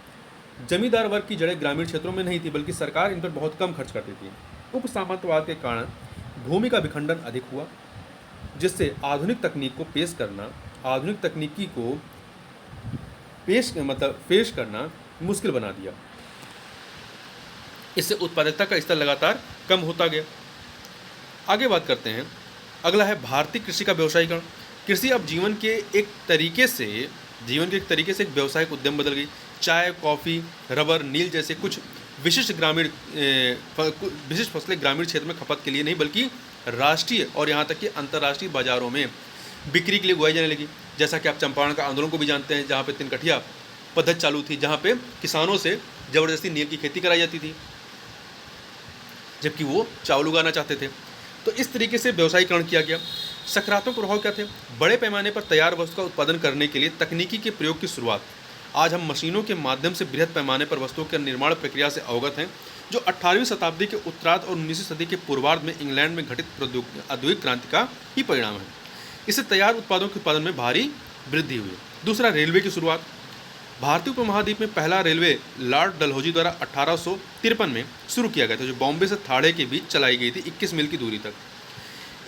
जमींदार वर्ग की जड़ें ग्रामीण क्षेत्रों में नहीं थी, बल्कि सरकार इन पर बहुत कम खर्च करती थी। उप सामंतवाद के कारण भूमि का विखंडन अधिक हुआ, जिससे आधुनिक तकनीकी को पेश करना मुश्किल बना दिया। इससे उत्पादकता का स्तर लगातार कम होता गया। आगे बात करते हैं, अगला है भारतीय कृषि का व्यवसायीकरण। कृषि अब जीवन के एक तरीके से एक व्यावसायिक उद्यम बदल गई। चाय, कॉफ़ी, रबर, नील जैसे कुछ विशिष्ट फसलें ग्रामीण क्षेत्र में खपत के लिए नहीं, बल्कि राष्ट्रीय और यहाँ तक कि अंतर्राष्ट्रीय बाजारों में बिक्री के लिए उगाई जाने लगी। जैसा कि आप चंपारण का आंदोलन को भी जानते हैं, जहाँ पे तिनकठिया पद्धति चालू थी, जहाँ पे किसानों से ज़बरदस्ती नील की खेती कराई जाती थी, जबकि वो चावल उगाना चाहते थे। तो इस तरीके से व्यवसायीकरण किया गया। सकारात्मक प्रभाव क्या थे? बड़े पैमाने पर तैयार वस्तु का उत्पादन करने के लिए तकनीकी के प्रयोग की शुरुआत। आज हम मशीनों के माध्यम से बृहद पैमाने पर वस्तुओं के निर्माण प्रक्रिया से अवगत हैं, जो 18वीं शताब्दी के उत्तरार्ध और 19वीं सदी के पूर्वार्ध में इंग्लैंड में घटित औद्योगिक क्रांति का ही परिणाम है। इससे तैयार उत्पादों के उत्पादन में भारी वृद्धि हुई। दूसरा, रेलवे की शुरुआत। भारतीय उपमहाद्वीप में पहला रेलवे लॉर्ड डलहौजी द्वारा 1853 में शुरू किया गया था, जो बॉम्बे से थाड़े के बीच चलाई गई थी 21 मील की दूरी तक।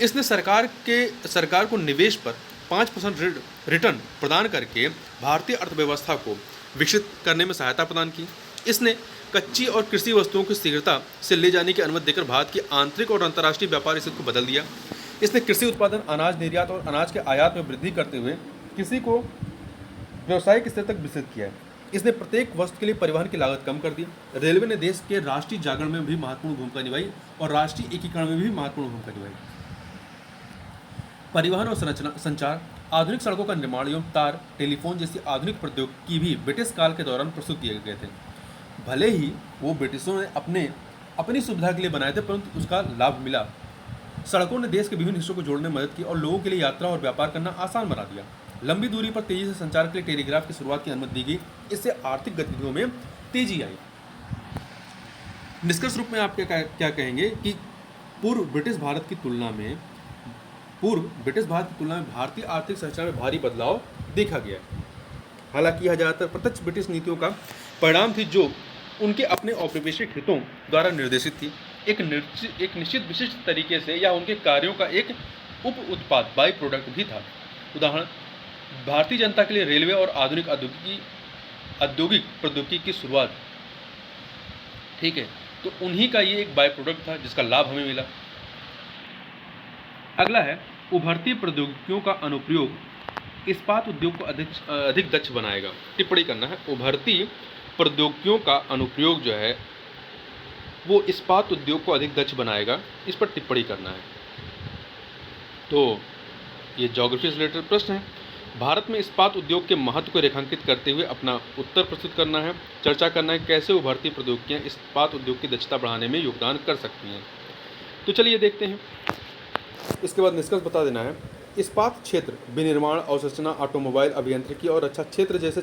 इसने सरकार को निवेश पर 5% रिटर्न प्रदान करके भारतीय अर्थव्यवस्था को विकसित करने में सहायता प्रदान की। इसने कच्ची और कृषि वस्तुओं की शीघ्रता से ले जाने की अनुमति देकर भारत की आंतरिक और अंतर्राष्ट्रीय व्यापार स्थिति को बदल दिया। इसने कृषि उत्पादन, अनाज निर्यात और अनाज के आयात में वृद्धि करते हुए कृषि को व्यावसायिक स्तर तक विकसित किया है। इसने प्रत्येक वस्तु के लिए परिवहन की लागत कम कर दी। रेलवे ने देश के राष्ट्रीय जागरण में भी महत्वपूर्ण भूमिका निभाई और राष्ट्रीय एकीकरण में भी महत्वपूर्ण भूमिका निभाई। परिवहन और संचार, आधुनिक सड़कों का निर्माण एवं तार, टेलीफोन जैसी आधुनिक प्रौद्योगिकी भी ब्रिटिश काल के दौरान प्रस्तुत किए गए थे। भले ही वो ब्रिटिशों ने अपनी सुविधा के लिए बनाए थे, परंतु उसका लाभ मिला। सड़कों ने देश के विभिन्न हिस्सों को जोड़ने में मदद की और लोगों के लिए यात्रा और व्यापार करना आसान बना दिया। लंबी दूरी पर तेजी से संचार के लिए टेलीग्राफ की शुरुआत की अनुमति दी गई। इससे आर्थिक गतिविधियों में तेजी आई। निष्कर्ष रूप में आप क्या कहेंगे कि पूर्व ब्रिटिश भारत की तुलना में भारतीय आर्थिक संरचना में भारी बदलाव देखा गया। हालांकि यह ज़्यादातर प्रत्यक्ष ब्रिटिश नीतियों का परिणाम थी, जो उनके अपने औपनिवेशिक हितों द्वारा निर्देशित थी। एक निश्चित विशिष्ट तरीके से या उनके कार्यों का एक उप उत्पाद, बाई प्रोडक्ट भी था। उदाहरण, भारतीय जनता के लिए रेलवे और आधुनिक औद्योगिक प्रौद्योगिकी की शुरुआत, ठीक है, तो उन्हीं का ये एक बाई प्रोडक्ट था जिसका लाभ हमें मिला। अगला है, उभरती प्रौद्योगिकियों का अनुप्रयोग इस्पात उद्योग को अधिक दक्ष बनाएगा। टिप्पणी करना है, उभरती प्रौद्योगिकियों का अनुप्रयोग जो है वो इस्पात उद्योग को अधिक दक्ष बनाएगा, इस पर टिप्पणी करना है। तो ये ज्योग्राफी से रिलेटेड प्रश्न है। भारत में इस्पात उद्योग के महत्व को रेखांकित करते हुए अपना उत्तर प्रस्तुत करना है। चर्चा करना है कैसे उभरती प्रौद्योगिकियां इस्पात उद्योग की दक्षता बढ़ाने में योगदान कर सकती हैं। तो चलिए देखते हैं। इसके बाद निष्कर्ष बता देना है। इस्पात क्षेत्र विनिर्माण, अवसंरचना, ऑटोमोबाइल, अभियांत्रिकी और रक्षा क्षेत्र जैसे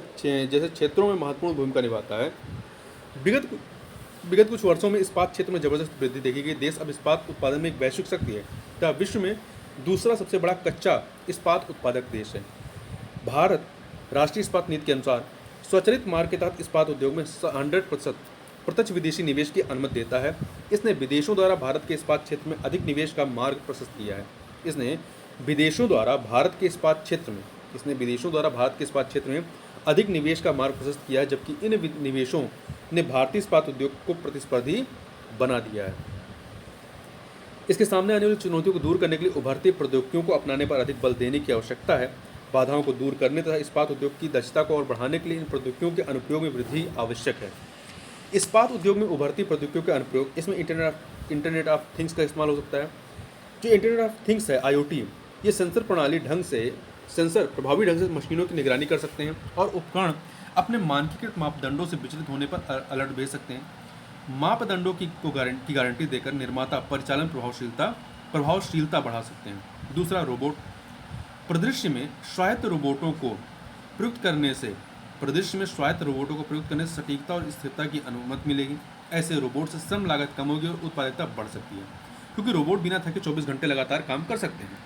क्षेत्रों में महत्वपूर्ण भूमिका निभाता है। विगत कुछ वर्षों में इस्पात क्षेत्र में जबरदस्त वृद्धि देखी गई। देश अब इस्पात उत्पादन में एक वैश्विक शक्ति है तथा विश्व में दूसरा सबसे बड़ा कच्चा इस्पात उत्पादक देश है। भारत राष्ट्रीय इस्पात नीति के अनुसार स्वचालित मार्ग के तहत इस्पात उद्योग में 100% प्रत्यक्ष विदेशी निवेश की अनुमति देता है। इसने विदेशों द्वारा भारत के इस्पात क्षेत्र में अधिक निवेश का मार्ग प्रशस्त किया है। इसने विदेशों द्वारा भारत के इस्पात क्षेत्र में अधिक निवेश का मार्ग प्रशस्त किया है, जबकि इन निवेशों ने भारतीय इस्पात उद्योग को प्रतिस्पर्धी बना दिया है। इसके सामने आने वाली चुनौतियों को दूर करने के लिए उभरती प्रौद्योगिकियों को अपनाने पर अधिक बल देने की आवश्यकता है। बाधाओं को दूर करने तथा इस्पात उद्योग की दक्षता को और बढ़ाने के लिए इन प्रौद्योगिकियों के अनुप्रयोग में वृद्धि आवश्यक है। इस्पात उद्योग में उभरती प्रौद्योगिकियों के अनुप्रयोग, इसमें इंटरनेट ऑफ थिंग्स का इस्तेमाल हो सकता है। जो इंटरनेट ऑफ थिंग्स है, IoT, ये सेंसर प्रभावी ढंग से मशीनों की निगरानी कर सकते हैं और उपकरण अपने मानकीकृत मापदंडों से विचलित होने पर अलर्ट भेज सकते हैं। मापदंडों की गारंटी देकर निर्माता परिचालन प्रभावशीलता बढ़ा सकते हैं। दूसरा, रोबोट। परिदृश्य में स्वायत्त रोबोटों को प्रयुक्त करने से सटीकता और स्थिरता की अनुमति मिलेगी। ऐसे रोबोट से श्रम लागत कम होगी और उत्पादकता बढ़ सकती है, क्योंकि रोबोट बिना थके 24 घंटे लगातार काम कर सकते हैं।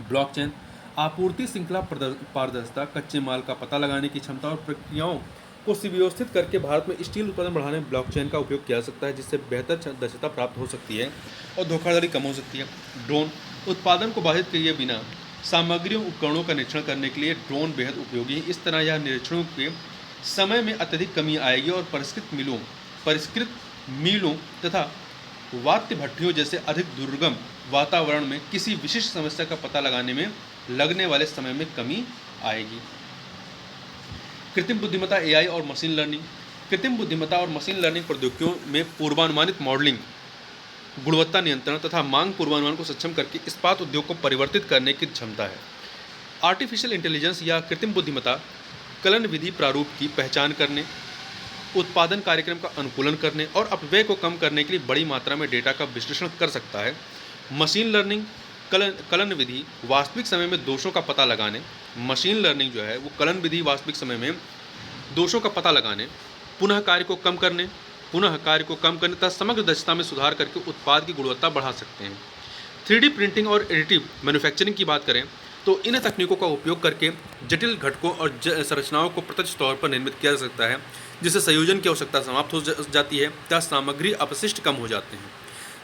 ब्लॉकचेन। आपूर्ति श्रृंखला पारदर्शिता, कच्चे माल का पता लगाने की क्षमता और प्रक्रियाओं को सुव्यवस्थित करके भारत में स्टील उत्पादन बढ़ाने में ब्लॉकचेन का उपयोग किया जा सकता है, जिससे बेहतर दक्षता प्राप्त हो सकती है और धोखाधड़ी कम हो सकती है। ड्रोन। उत्पादन को बाधित किए बिना सामग्रियों उपकरणों का निरीक्षण करने के लिए ड्रोन बेहद उपयोगी है। इस तरह यह निरीक्षणों के समय में अत्यधिक कमी आएगी और परिष्कृत मीलों तथा वात्य भट्टियों जैसे अधिक दुर्गम वातावरण में किसी विशिष्ट समस्या का पता लगाने में लगने वाले समय में कमी आएगी। कृत्रिम बुद्धिमत्ता, AI और मशीन लर्निंग। कृत्रिम बुद्धिमत्ता और मशीन लर्निंग प्रौद्योगिकियों में पूर्वानुमानित मॉडलिंग, गुणवत्ता नियंत्रण तथा मांग पूर्वानुमान को सक्षम करके इस्पात उद्योग को परिवर्तित करने की क्षमता है। आर्टिफिशियल इंटेलिजेंस या कृत्रिम बुद्धिमत्ता कलन विधि प्रारूप की पहचान करने, उत्पादन कार्यक्रम का अनुकूलन करने और अपव्यय को कम करने के लिए बड़ी मात्रा में डेटा का विश्लेषण कर सकता है। मशीन लर्निंग कलन विधि वास्तविक समय में दोषों का पता लगाने, मशीन लर्निंग जो है वो कलन विधि वास्तविक समय में दोषों का पता लगाने, पुनः कार्य को कम करने तथा समग्र दक्षता में सुधार करके उत्पाद की गुणवत्ता बढ़ा सकते हैं। 3D प्रिंटिंग और एडिटिव मैन्युफैक्चरिंग की बात करें तो इन तकनीकों का उपयोग करके जटिल घटकों और संरचनाओं को प्रत्यक्ष तौर पर निर्मित किया जा सकता है, जिससे संयोजन की आवश्यकता समाप्त हो जाती है तथा सामग्री अपशिष्ट कम हो जाते हैं।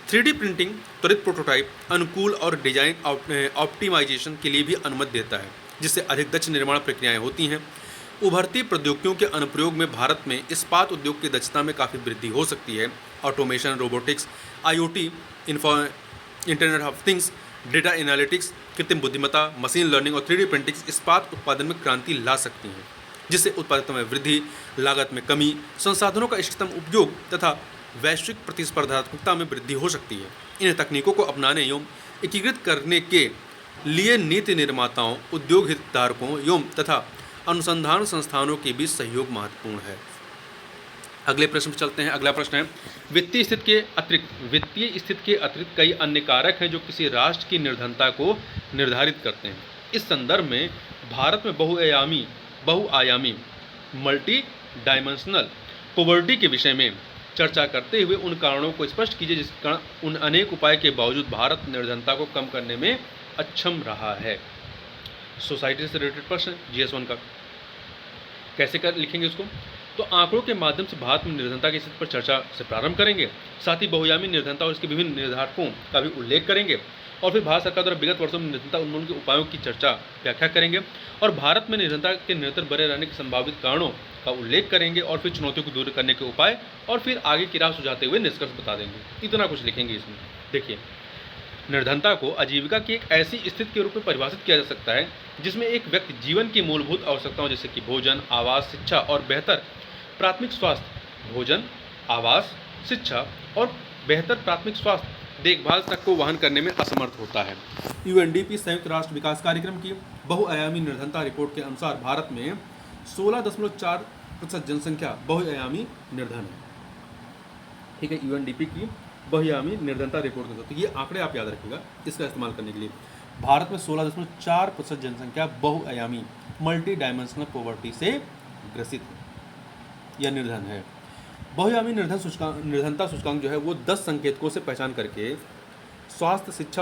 3D प्रिंटिंग त्वरित प्रोटोटाइप, अनुकूल और डिजाइन ऑप्टिमाइजेशन के लिए भी अनुमति देता है, जिससे अधिक दक्ष निर्माण प्रक्रियाएं होती हैं। उभरती प्रौद्योगिकियों के अनुप्रयोग में भारत में इस्पात उद्योग की दक्षता में काफ़ी वृद्धि हो सकती है। Automation, robotics, IoT, internet of things, data analytics, कृत्रिम बुद्धिमत्ता, मशीन लर्निंग और 3D प्रिंटिंग इस्पात उत्पादन में क्रांति ला सकती हैं, जिससे उत्पादकता में वृद्धि, लागत में कमी, संसाधनों का इष्टतम उपयोग तथा वैश्विक प्रतिस्पर्धात्मकता में वृद्धि हो सकती है। इन तकनीकों को अपनाने एवं एकीकृत करने के लिए नीति निर्माताओं, उद्योग हितधारकों एवं तथा अनुसंधान संस्थानों के बीच सहयोग महत्वपूर्ण है। अगले प्रश्न पर चलते हैं। अगला प्रश्न है, वित्तीय स्थिति के अतिरिक्त कई अन्य कारक हैं जो किसी राष्ट्र की निर्धनता को निर्धारित करते हैं। इस संदर्भ में भारत में बहुआयामी मल्टी डायमेंशनल पॉवर्टी के विषय में चर्चा करते हुए उन कारणों को स्पष्ट कीजिए जिस कारण उन अनेक उपाय के बावजूद भारत निर्धनता को कम करने में अक्षम रहा है। सोसाइटी से रिलेटेड प्रश्न, GS1 का कैसे लिखेंगे इसको? तो आंकड़ों के माध्यम से भारत में निर्धनता की स्थिति पर चर्चा से प्रारंभ करेंगे, साथ ही बहुआयामी निर्धनता और इसके विभिन्न निर्धारकों का भी उल्लेख करेंगे और फिर भारत सरकार द्वारा विगत वर्षों में निर्धनता उन्मूलन के उपायों की व्याख्या करेंगे और भारत में निर्धनता के निरंतर बने रहने के संभावित कारणों का उल्लेख करेंगे और फिर चुनौतियों को दूर करने के उपाय और फिर आगे की राह सुझाते हुए निष्कर्ष बता देंगे। इतना कुछ लिखेंगे इसमें। देखिए, निर्धनता को आजीविका की एक ऐसी स्थिति के रूप में परिभाषित किया जा सकता है जिसमें एक व्यक्ति जीवन की मूलभूत आवश्यकताओं जैसे कि भोजन, आवास, शिक्षा और बेहतर प्राथमिक स्वास्थ्य देखभाल तक को वहन करने में असमर्थ होता है। UNDP संयुक्त राष्ट्र विकास कार्यक्रम की बहुआयामी निर्धनता रिपोर्ट के अनुसार भारत में 16.4% जनसंख्या बहुआयामी निर्धन है। ठीक है, UNDP की बहुआयामी निर्धनता रिपोर्ट के अनुसार, तो ये आंकड़े आप याद रखिएगा इसका इस्तेमाल करने के लिए। भारत में 16.4% जनसंख्या बहुआयामी मल्टी डायमेंशनल पॉवर्टी से ग्रसित या निर्धन है। बहुआयामी निर्धनता सूचकांक जो है वो 10 संकेतकों से पहचान करके स्वास्थ्य, शिक्षा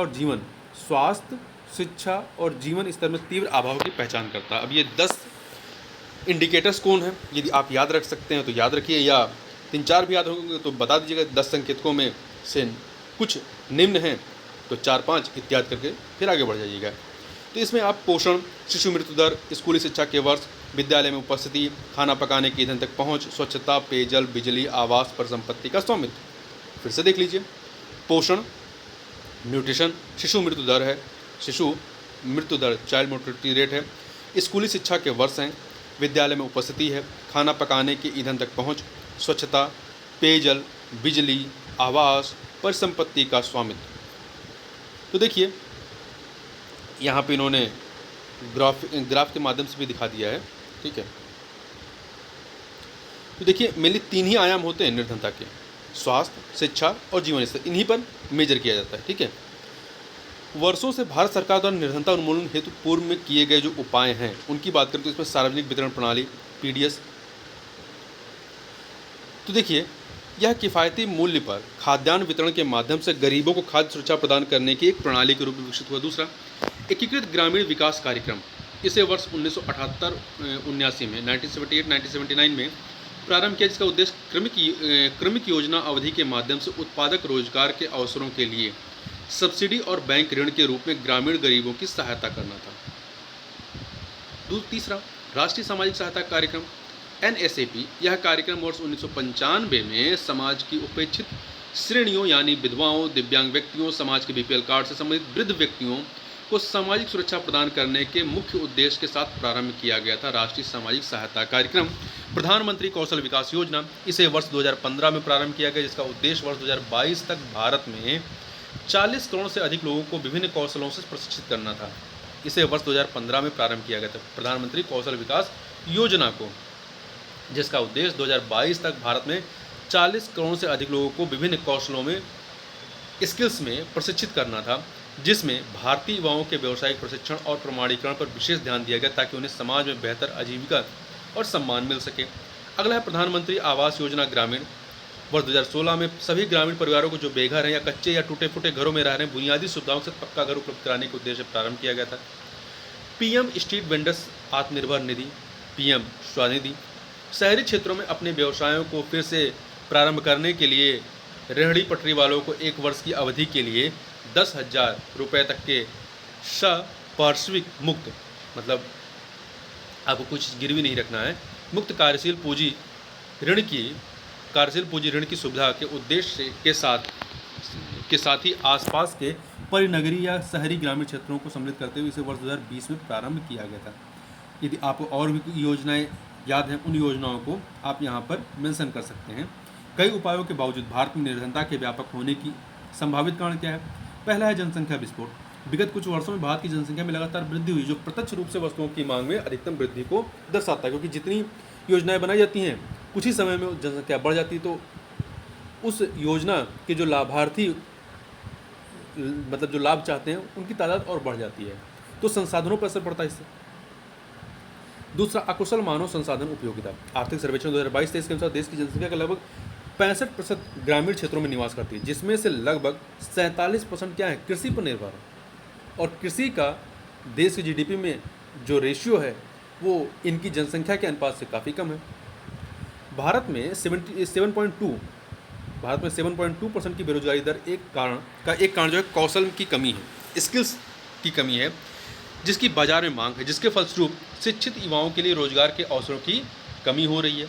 और जीवन स्तर में तीव्र अभाव की पहचान करता है। अब ये 10 इंडिकेटर्स कौन हैं? यदि आप याद रख सकते हैं तो याद रखिए, या 3-4 भी याद होंगे तो बता दीजिएगा। 10 संकेतकों में से कुछ निम्न हैं तो 4-5 इत्यादि करके फिर आगे बढ़ जाइएगा। तो इसमें आप पोषण, शिशु मृत्यु दर, स्कूली शिक्षा के वर्ष, विद्यालय में उपस्थिति, खाना पकाने के ईंधन तक पहुंच, स्वच्छता, पेयजल, बिजली, आवास पर संपत्ति का स्वामित्व। फिर से देख लीजिए, पोषण, न्यूट्रिशन, शिशु मृत्यु दर चाइल्ड मोर्टिलिटी रेट है, स्कूली शिक्षा के वर्ष हैं, विद्यालय में उपस्थिति है, खाना पकाने के ईंधन तक पहुंच, स्वच्छता, पेयजल, बिजली, आवास, परिसंपत्ति का स्वामित्व। तो देखिए यहाँ पे इन्होंने ग्राफ के माध्यम से भी दिखा दिया है। ठीक है, तो देखिए मेनली 3 ही आयाम होते हैं निर्धनता के: स्वास्थ्य, शिक्षा और जीवन स्तर। इन्हीं पर मेजर किया जाता है। ठीक है, वर्षों से भारत सरकार द्वारा निर्धनता उन्मूलन हेतु पूर्व में किए गए जो उपाय हैं उनकी बात करें तो इसमें सार्वजनिक वितरण प्रणाली पीडीएस। तो देखिए यह किफ़ायती मूल्य पर खाद्यान्न वितरण के माध्यम से गरीबों को खाद्य सुरक्षा प्रदान करने की एक प्रणाली के रूप में विकसित हुआ। दूसरा, एकीकृत ग्रामीण विकास कार्यक्रम। इसे वर्ष 1978-79 में 1978-1979 में प्रारंभ किया, जिसका उद्देश्य क्रमिक योजना अवधि के माध्यम से उत्पादक रोजगार के अवसरों के लिए सब्सिडी और बैंक ऋण के रूप में ग्रामीण गरीबों की सहायता करना था। तीसरा, राष्ट्रीय सामाजिक सहायता कार्यक्रम NSAP। यह कार्यक्रम वर्ष 1995 में समाज की उपेक्षित श्रेणियों यानी विधवाओं, दिव्यांग व्यक्तियों, समाज के BPL कार्ड से संबंधित वृद्ध व्यक्तियों को सामाजिक सुरक्षा प्रदान करने के मुख्य उद्देश्य के साथ प्रारंभ किया गया था। राष्ट्रीय सामाजिक सहायता कार्यक्रम प्रधानमंत्री कौशल विकास योजना। इसे वर्ष 2015 में प्रारंभ किया गया, जिसका उद्देश्य वर्ष 2022 तक भारत में 40 करोड़ से अधिक लोगों को विभिन्न कौशलों से प्रशिक्षित करना था। इसे वर्ष 2015 में प्रारंभ किया गया था प्रधानमंत्री कौशल विकास योजना को, जिसका उद्देश्य 2022 तक भारत में 40 करोड़ से अधिक लोगों को विभिन्न कौशलों में, स्किल्स में प्रशिक्षित करना था, जिसमें भारतीय युवाओं के व्यावसायिक प्रशिक्षण और प्रमाणीकरण पर विशेष ध्यान दिया गया ताकि उन्हें समाज में बेहतर आजीविका और सम्मान मिल सके। अगला है प्रधानमंत्री आवास योजना ग्रामीण। वर्ष 2016 में सभी ग्रामीण परिवारों को जो बेघर हैं या कच्चे या टूटे फूटे घरों में रह रहे हैं, बुनियादी सुविधाओं से पक्का घर उपलब्ध कराने के उद्देश्य से प्रारंभ किया गया था। PM street vendors Atmanirbhar Nidhi, PM Svanidhi. शहरी क्षेत्रों में अपने व्यवसायों को फिर से प्रारंभ करने के लिए रेहड़ी पटरी वालों को 1 वर्ष की अवधि के लिए 10,000 रुपये तक के सपार्श्विक मुक्त, मतलब आपको कुछ गिरवी नहीं रखना है, मुक्त कार्यशील पूंजी ऋण की सुविधा के उद्देश्य के साथ ही आसपास के परिनगरीय या शहरी ग्रामीण क्षेत्रों को सम्मिलित करते हुए इसे वर्ष 2020 में प्रारंभ किया गया था। यदि आपको और भी योजनाएं याद हैं, उन योजनाओं को आप यहाँ पर मेंशन कर सकते हैं। कई उपायों के बावजूद भारत में निर्धनता के व्यापक होने की संभावित कारण क्या है? पहला है जनसंख्या विस्फोट। विगत कुछ वर्षों में भारत की जनसंख्या में लगातार वृद्धि हुई, जो प्रत्यक्ष रूप से वस्तुओं की मांग में अधिकतम वृद्धि को दर्शाता है, क्योंकि जितनी योजनाएं बनाई जाती हैं कुछ ही समय में जनसंख्या बढ़ जाती है, तो उस योजना के जो लाभार्थी मतलब जो लाभ चाहते हैं उनकी तादाद और बढ़ जाती है, तो संसाधनों पर असर पड़ता है इससे। दूसरा, अकुशल मानव संसाधन उपयोगिता। आर्थिक सर्वेक्षण 2022-23 के अनुसार देश की जनसंख्या का लगभग 65% ग्रामीण क्षेत्रों में निवास करती है, जिसमें से लगभग 47% क्या है, कृषि पर निर्भर है। और कृषि का देश की GDP में जो रेशियो है वो इनकी जनसंख्या के अनुपात से काफ़ी कम है। भारत में 7.2% की बेरोजगारी दर एक कारण जो है कौशल की कमी है, स्किल्स की कमी है, जिसकी बाजार में मांग है, जिसके फलस्वरूप शिक्षित युवाओं के लिए रोजगार के अवसरों की कमी हो रही है।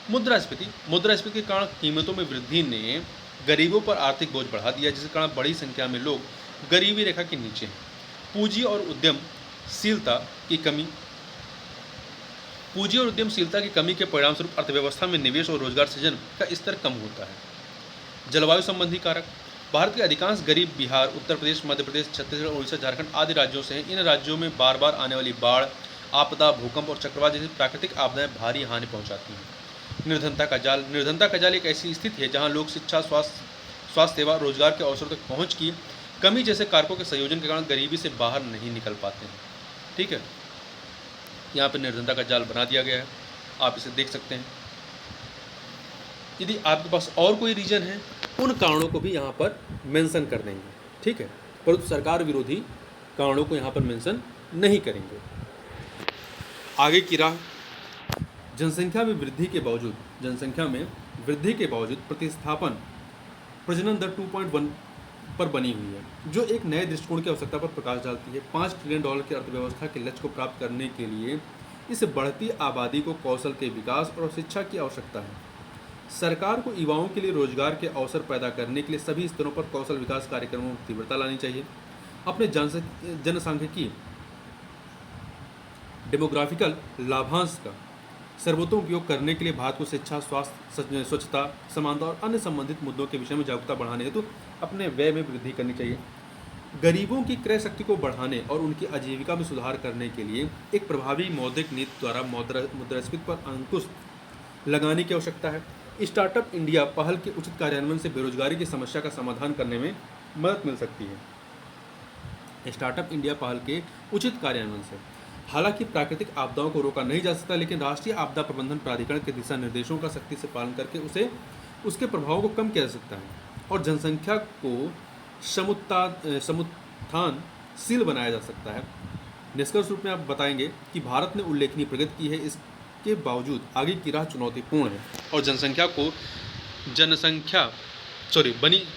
मुद्रास्फीति के कारण कीमतों में वृद्धि ने गरीबों पर आर्थिक बोझ बढ़ा दिया, जिसके कारण बड़ी संख्या में लोग गरीबी रेखा के नीचे हैं। पूंजी और उद्यमशीलता की कमी के परिणामस्वरूप अर्थव्यवस्था में निवेश और रोजगार सृजन का स्तर कम होता है। जलवायु संबंधी कारक। भारत के अधिकांश गरीब बिहार, उत्तर प्रदेश, मध्य प्रदेश, छत्तीसगढ़, उड़ीसा, झारखंड आदि राज्यों से हैं। इन राज्यों में बार बार आने वाली बाढ़, आपदा, भूकंप और चक्रवात जैसी प्राकृतिक आपदाएं भारी हानि पहुंचाती हैं। निर्धनता का जाल एक ऐसी स्थिति है जहां लोग शिक्षा, स्वास्थ्य सेवा, रोजगार के अवसरों तक पहुंच की कमी जैसे कारकों के संयोजन के कारण गरीबी से बाहर नहीं निकल पाते हैं। ठीक है, यहाँ पर निर्धनता का जाल बना दिया गया है, आप इसे देख सकते हैं। यदि आपके पास और कोई रीजन है, उन कारणों को भी यहाँ पर मेंशन कर देंगे। ठीक है, परंतु सरकार विरोधी कारणों को यहाँ पर मेंशन नहीं करेंगे। आगे की राह। जनसंख्या में वृद्धि के बावजूद प्रतिस्थापन प्रजनन दर 2.1 पर बनी हुई है, जो एक नए दृष्टिकोण की आवश्यकता पर प्रकाश डालती है। $5 ट्रिलियन की अर्थव्यवस्था के लक्ष्य को प्राप्त करने के लिए इस बढ़ती आबादी को कौशल के विकास और शिक्षा की आवश्यकता है। सरकार को युवाओं के लिए रोजगार के अवसर पैदा करने के लिए सभी स्तरों पर कौशल विकास कार्यक्रमों में तीव्रता लानी चाहिए। अपने जनसांख्यिकी डेमोग्राफिकल लाभांश का सर्वतोपयोग करने के लिए भारत को शिक्षा, स्वास्थ्य, स्वच्छता, समानता और अन्य संबंधित मुद्दों के विषय में जागरूकता बढ़ाने हेतु अपने व्यय में वृद्धि करनी चाहिए। गरीबों की क्रय शक्ति को बढ़ाने और उनकी आजीविका में सुधार करने के लिए एक प्रभावी मौद्रिक नीति द्वारा मुद्रास्फीति पर अंकुश लगाने की आवश्यकता है। स्टार्टअप इंडिया पहल के उचित कार्यान्वयन से बेरोजगारी की समस्या का समाधान करने में मदद मिल सकती है। स्टार्टअप इंडिया पहल के उचित कार्यान्वयन से हालांकि प्राकृतिक आपदाओं को रोका नहीं जा सकता, लेकिन राष्ट्रीय आपदा प्रबंधन प्राधिकरण के दिशा निर्देशों का सख्ती से पालन करके उसके प्रभावों को कम किया जा सकता है और जनसंख्या को समुत्थानशील बनाया जा सकता है। निष्कर्ष रूप में आप बताएंगे कि भारत ने उल्लेखनीय प्रगति की है, इसके बावजूद आगे की राह चुनौतीपूर्ण है और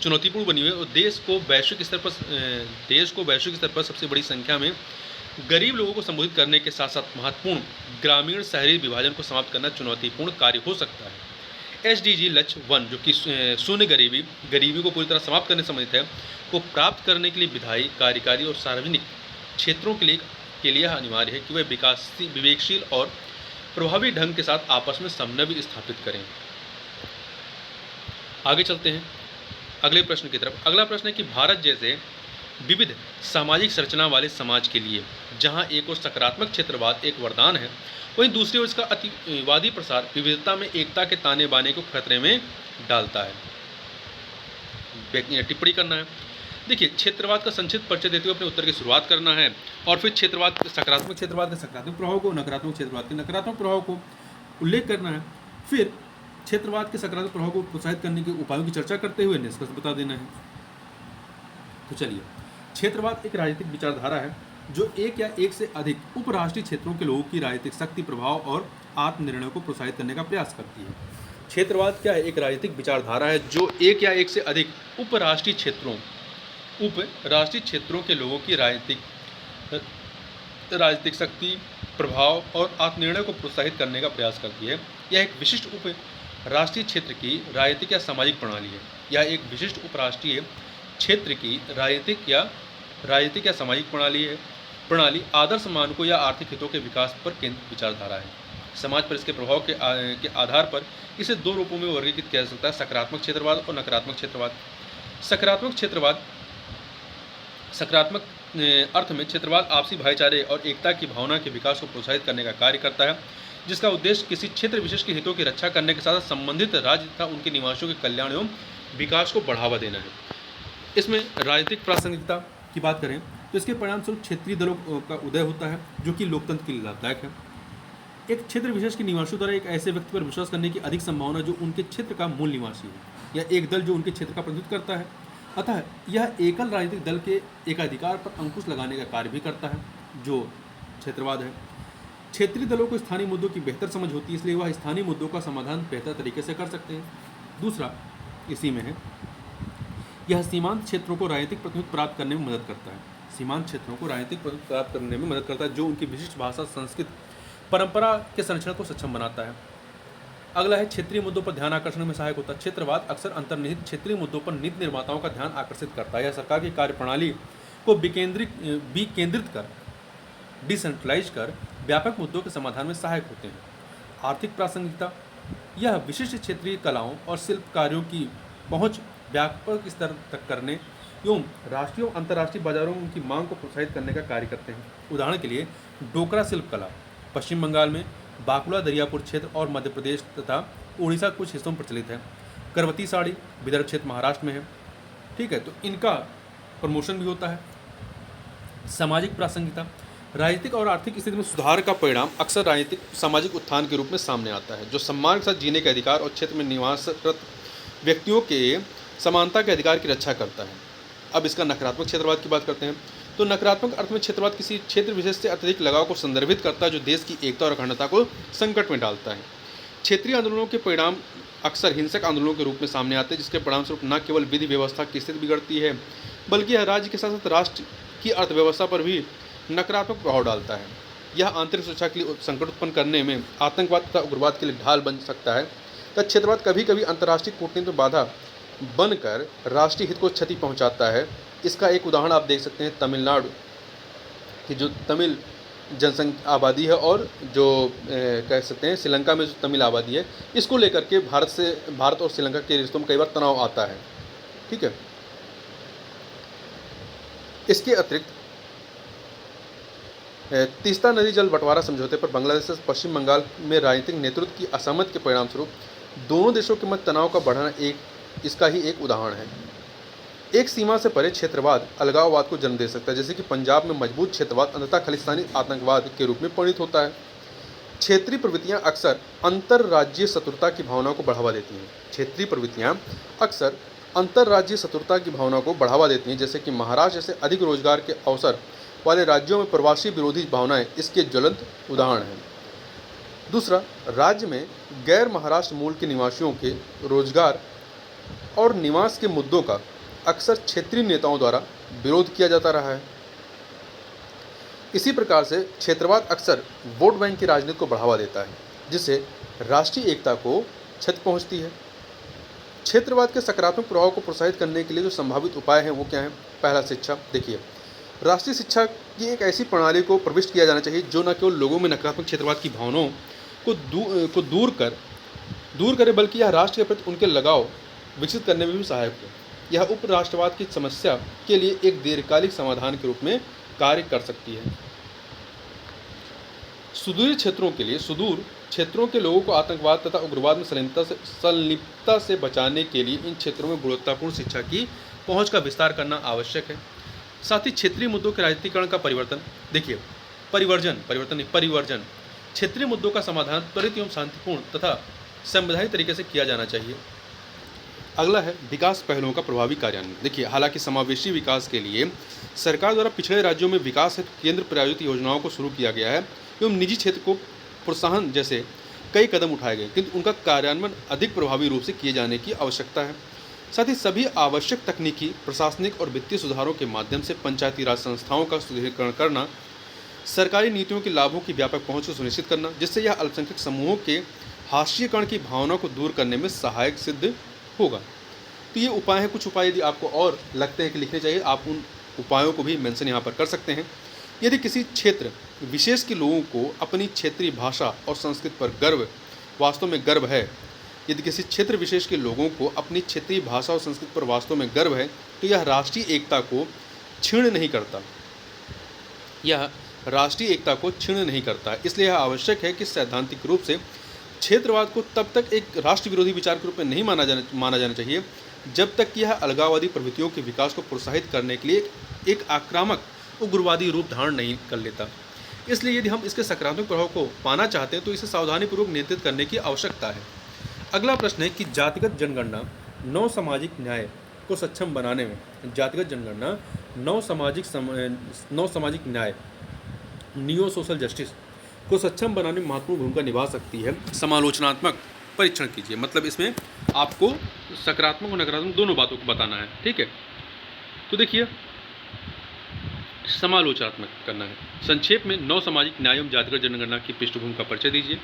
चुनौतीपूर्ण बनी हुई है और देश को वैश्विक स्तर पर सबसे बड़ी संख्या में गरीब लोगों को संबोधित करने के साथ साथ महत्वपूर्ण ग्रामीण शहरी विभाजन को समाप्त करना चुनौतीपूर्ण कार्य हो सकता है। SDG लक्ष्य 1 जो कि शून्य गरीबी को पूरी तरह समाप्त करने से संबंधित है, को प्राप्त करने के लिए विधायी, कार्यकारी और सार्वजनिक क्षेत्रों के लिए यह अनिवार्य है कि वे विवेकशील और प्रभावी ढंग के साथ आपस में समन्वय स्थापित करें। आगे चलते हैं अगले प्रश्न की तरफ। अगला प्रश्न है कि भारत जैसे विविध सामाजिक संरचना वाले समाज के लिए जहां एक और सकारात्मक क्षेत्रवाद एक वरदान है, वहीं दूसरी ओर इसका अतिवादी प्रसार विविधता में एकता के ताने बाने को खतरे में डालता है। टिप्पणी करना है। देखिए, क्षेत्रवाद का संक्षिप्त परिचय देते हुए अपने उत्तर की शुरुआत करना है और फिर सकारात्मक क्षेत्रवाद के सकारात्मक प्रभाव को, नकारात्मक क्षेत्रवाद के नकारात्मक प्रभाव को उल्लेख करना है। फिर क्षेत्रवाद के सकारात्मक प्रभाव को प्रोत्साहित करने के उपायों की चर्चा करते हुए निष्कर्ष बता देना है। तो चलिए, क्षेत्रवाद एक राजनीतिक विचारधारा है जो एक या एक से अधिक उपराष्ट्रीय क्षेत्रों के लोगों की राजनीतिक शक्ति, प्रभाव और आत्मनिर्णय को प्रोत्साहित करने का प्रयास करती है। क्षेत्रवाद क्या है? एक राजनीतिक विचारधारा है जो एक या एक से अधिक उपराष्ट्रीय क्षेत्रों के लोगों की राजनीतिक शक्ति, प्रभाव और आत्मनिर्णय को प्रोत्साहित करने का प्रयास करती है। यह एक विशिष्ट उप राष्ट्रीय क्षेत्र की राजनीतिक या सामाजिक प्रणाली है। यह एक विशिष्ट उपराष्ट्रीय क्षेत्र की राजनीतिक या सामाजिक प्रणाली आदर्श मानकों या आर्थिक हितों के विकास पर केंद्रित विचारधारा है। समाज पर इसके प्रभाव के आधार पर इसे दो रूपों में वर्गीकृत किया जा सकता है: सकारात्मक क्षेत्रवाद और नकारात्मक क्षेत्रवाद। सकारात्मक अर्थ में क्षेत्रवाद आपसी भाईचारे और एकता की भावना के विकास को प्रोत्साहित करने का कार्य करता है, जिसका उद्देश्य किसी क्षेत्र विशेष के हितों की रक्षा करने के साथ संबंधित राज्य तथा उनके निवासियों के कल्याण एवं विकास को बढ़ावा देना है। इसमें राजनीतिक प्रासंगिकता की बात करें तो इसके परिणामस्वरूप क्षेत्रीय दलों का उदय होता है, जो कि लोकतंत्र के लिए लाभदायक है। एक क्षेत्र विशेष के निवासियों द्वारा एक ऐसे व्यक्ति पर विश्वास करने की अधिक संभावना जो उनके क्षेत्र का मूल निवासी है, या एक दल जो उनके क्षेत्र का प्रतिनिधित्व करता है। अतः यह एकल राजनीतिक दल के एकाधिकार पर अंकुश लगाने का कार्य भी करता है, जो क्षेत्रवाद है। क्षेत्रीय दलों को स्थानीय मुद्दों की बेहतर समझ होती है, इसलिए वह स्थानीय मुद्दों का समाधान बेहतर तरीके से कर सकते हैं। दूसरा इसी में है, यह सीमांत क्षेत्रों को राजनीतिक प्रतिनिधित्व प्राप्त करने में मदद करता है। सीमांत क्षेत्रों को राजनीतिक प्रतिनिधित्व प्राप्त करने में मदद करता है, जो उनकी विशिष्ट भाषा, संस्कृति, परंपरा के संरक्षण को सक्षम बनाता है। अगला है क्षेत्रीय मुद्दों पर ध्यान आकर्षण में सहायक होता है। क्षेत्रवाद अक्सर अंतर्निहित क्षेत्रीय मुद्दों पर नीति निर्माताओं का ध्यान आकर्षित करता है। यह सरकार की कार्यप्रणाली को विकेंद्रित कर, डिसेंट्रलाइज कर व्यापक मुद्दों के समाधान में सहायक होते हैं। आर्थिक प्रासंगिकता, यह विशिष्ट क्षेत्रीय कलाओं और शिल्प कार्यों की पहुंच व्यापक स्तर तक करने एवं राष्ट्रीय और अंतर्राष्ट्रीय बाजारों में उनकी मांग को प्रोत्साहित करने का कार्य करते हैं। उदाहरण के लिए डोकरा शिल्प कला पश्चिम बंगाल में, बांकुड़ा दरियापुर क्षेत्र और मध्य प्रदेश तथा उड़ीसा कुछ हिस्सों में प्रचलित है। करवती साड़ी विदर्भ क्षेत्र महाराष्ट्र में है। ठीक है, तो इनका प्रमोशन भी होता है। सामाजिक प्रासंगिकता, राजनीतिक और आर्थिक स्थिति में सुधार का परिणाम अक्सर राजनीतिक सामाजिक उत्थान के रूप में सामने आता है, जो सम्मान के साथ जीने के अधिकार और क्षेत्र में निवासरत व्यक्तियों के समानता के अधिकार की रक्षा करता है। अब इसका नकारात्मक क्षेत्रवाद की बात करते हैं। तो नकारात्मक अर्थ में क्षेत्रवाद किसी क्षेत्र विशेष से अत्यधिक लगाव को संदर्भित करता है, जो देश की एकता और अखंडता को संकट में डालता है। क्षेत्रीय आंदोलनों के परिणाम अक्सर हिंसक आंदोलनों के रूप में सामने आते हैं, जिसके परिणामस्वरूप न केवल विधि व्यवस्था की स्थिति बिगड़ती है, बल्कि यह राज्य के साथ साथ राष्ट्र की अर्थव्यवस्था पर भी नकारात्मक प्रभाव डालता है। यह आंतरिक सुरक्षा के लिए संकट उत्पन्न करने में आतंकवाद तथा उग्रवाद के लिए ढाल बन सकता है। तथा क्षेत्रवाद कभी कभी अंतर्राष्ट्रीय कूटनीति में बाधा बनकर राष्ट्रीय हित को क्षति पहुंचाता है। इसका एक उदाहरण आप देख सकते हैं तमिलनाडु की जो तमिल जनसंख्या आबादी है और जो कह सकते हैं श्रीलंका में जो तमिल आबादी है, इसको लेकर के भारत और श्रीलंका के रिश्तों में कई बार तनाव आता है। ठीक है, इसके अतिरिक्त तीस्ता नदी जल बंटवारा समझौते पर बांग्लादेश से पश्चिम बंगाल में राजनीतिक नेतृत्व की असहमति के परिणामस्वरूप दोनों देशों के मध्य तनाव का बढ़ना इसका ही एक उदाहरण है। एक सीमा से परे क्षेत्रवाद अलगाववाद को जन्म दे सकता है, जैसे कि पंजाब में मजबूत क्षेत्रवाद अंततः खालिस्तानी आतंकवाद के रूप में परिणत होता है। क्षेत्रीय प्रवृत्तियां अक्सर अंतर्राज्यीय शत्रुता की भावना को बढ़ावा देती हैं। क्षेत्रीय प्रवृत्तियां अक्सर अंतर्राज्यीय शत्रुता की भावना को बढ़ावा देती हैं, जैसे कि महाराष्ट्र जैसे अधिक रोजगार के अवसर वाले राज्यों में प्रवासी विरोधी भावनाएं इसके ज्वलंत उदाहरण हैं। दूसरा, राज्य में गैर महाराष्ट्र मूल के निवासियों के रोजगार और निवास के मुद्दों का अक्सर क्षेत्रीय नेताओं द्वारा विरोध किया जाता रहा है। इसी प्रकार से क्षेत्रवाद अक्सर वोट बैंक की राजनीति को बढ़ावा देता है, जिससे राष्ट्रीय एकता को क्षति पहुंचती है। क्षेत्रवाद के सकारात्मक प्रभाव को प्रोत्साहित करने के लिए जो संभावित उपाय हैं वो क्या हैं? पहला, शिक्षा। देखिए, राष्ट्रीय शिक्षा की एक ऐसी प्रणाली को प्रविष्ट किया जाना चाहिए जो न केवल लोगों में नकारात्मक क्षेत्रवाद की भावनाओं को दूर करे, बल्कि यह राष्ट्र के प्रति उनके लगाव विकसित करने में भी सहायक हो। यह उपराष्ट्रवाद की समस्या के लिए एक दीर्घकालिक समाधान के रूप में कार्य कर सकती है। सुदूर क्षेत्रों के लोगों को आतंकवाद तथा उग्रवाद में संलिप्तता से बचाने के लिए इन क्षेत्रों में गुणवत्तापूर्ण शिक्षा की पहुंच का विस्तार करना आवश्यक है। साथ ही क्षेत्रीय मुद्दों के राजनीतिकरण का परिवर्तन। देखिए, परिवर्जन क्षेत्रीय मुद्दों का समाधान त्वरित एवं शांतिपूर्ण तथा संवैधानिक तरीके से किया जाना चाहिए। अगला है विकास पहलों का प्रभावी कार्यान्वयन। देखिए, हालांकि समावेशी विकास के लिए सरकार द्वारा पिछड़े राज्यों में विकास हेतु केंद्र प्रायोजित योजनाओं को शुरू किया गया है एवं निजी क्षेत्र को प्रोत्साहन जैसे कई कदम उठाए गए, किंतु उनका कार्यान्वयन अधिक प्रभावी रूप से किए जाने की आवश्यकता है। साथ ही सभी आवश्यक तकनीकी, प्रशासनिक और वित्तीय सुधारों के माध्यम से पंचायती राज संस्थाओं का सुदृढ़ीकरण करना, सरकारी नीतियों के लाभों की व्यापक पहुंच को सुनिश्चित करना, जिससे यह अल्पसंख्यक समूहों के हाशिएकरण की भावना को दूर करने में सहायक सिद्ध होगा। तो ये उपाय हैं, कुछ उपाय यदि आपको और लगते हैं कि लिखने चाहिए, आप उन उपायों को भी मेंशन यहाँ पर कर सकते हैं। यदि किसी क्षेत्र विशेष के लोगों को अपनी क्षेत्रीय भाषा और संस्कृति पर वास्तव में गर्व है, यदि किसी क्षेत्र विशेष के लोगों को अपनी क्षेत्रीय भाषा और संस्कृति पर वास्तव में गर्व है, तो यह राष्ट्रीय एकता को क्षीण नहीं करता। इसलिए यह आवश्यक है कि सैद्धांतिक रूप से क्षेत्रवाद को तब तक एक राष्ट्र विरोधी विचार के रूप में नहीं माना जाना चाहिए जब तक कि यह अलगाववादी प्रवृत्तियों के विकास को प्रोत्साहित करने के लिए एक आक्रामक उग्रवादी रूप धारण नहीं कर लेता। इसलिए यदि हम इसके सकारात्मक प्रभाव को पाना चाहते हैं तो इसे सावधानीपूर्वक नियंत्रित करने की आवश्यकता है। अगला प्रश्न है कि जातिगत जनगणना नव सामाजिक न्याय को सक्षम बनाने में नव सामाजिक न्याय नियो सोशल जस्टिस को सक्षम बनाने में महत्वपूर्ण भूमिका निभा सकती है। समालोचनात्मक परीक्षण कीजिए, मतलब इसमें आपको सकारात्मक और नकारात्मक दोनों बातों को बताना है। ठीक है, तो देखिए, समालोचनात्मक करना है। संक्षेप में नव सामाजिक न्याय एवं जातिगत जनगणना की पृष्ठभूमि का परिचय दीजिए।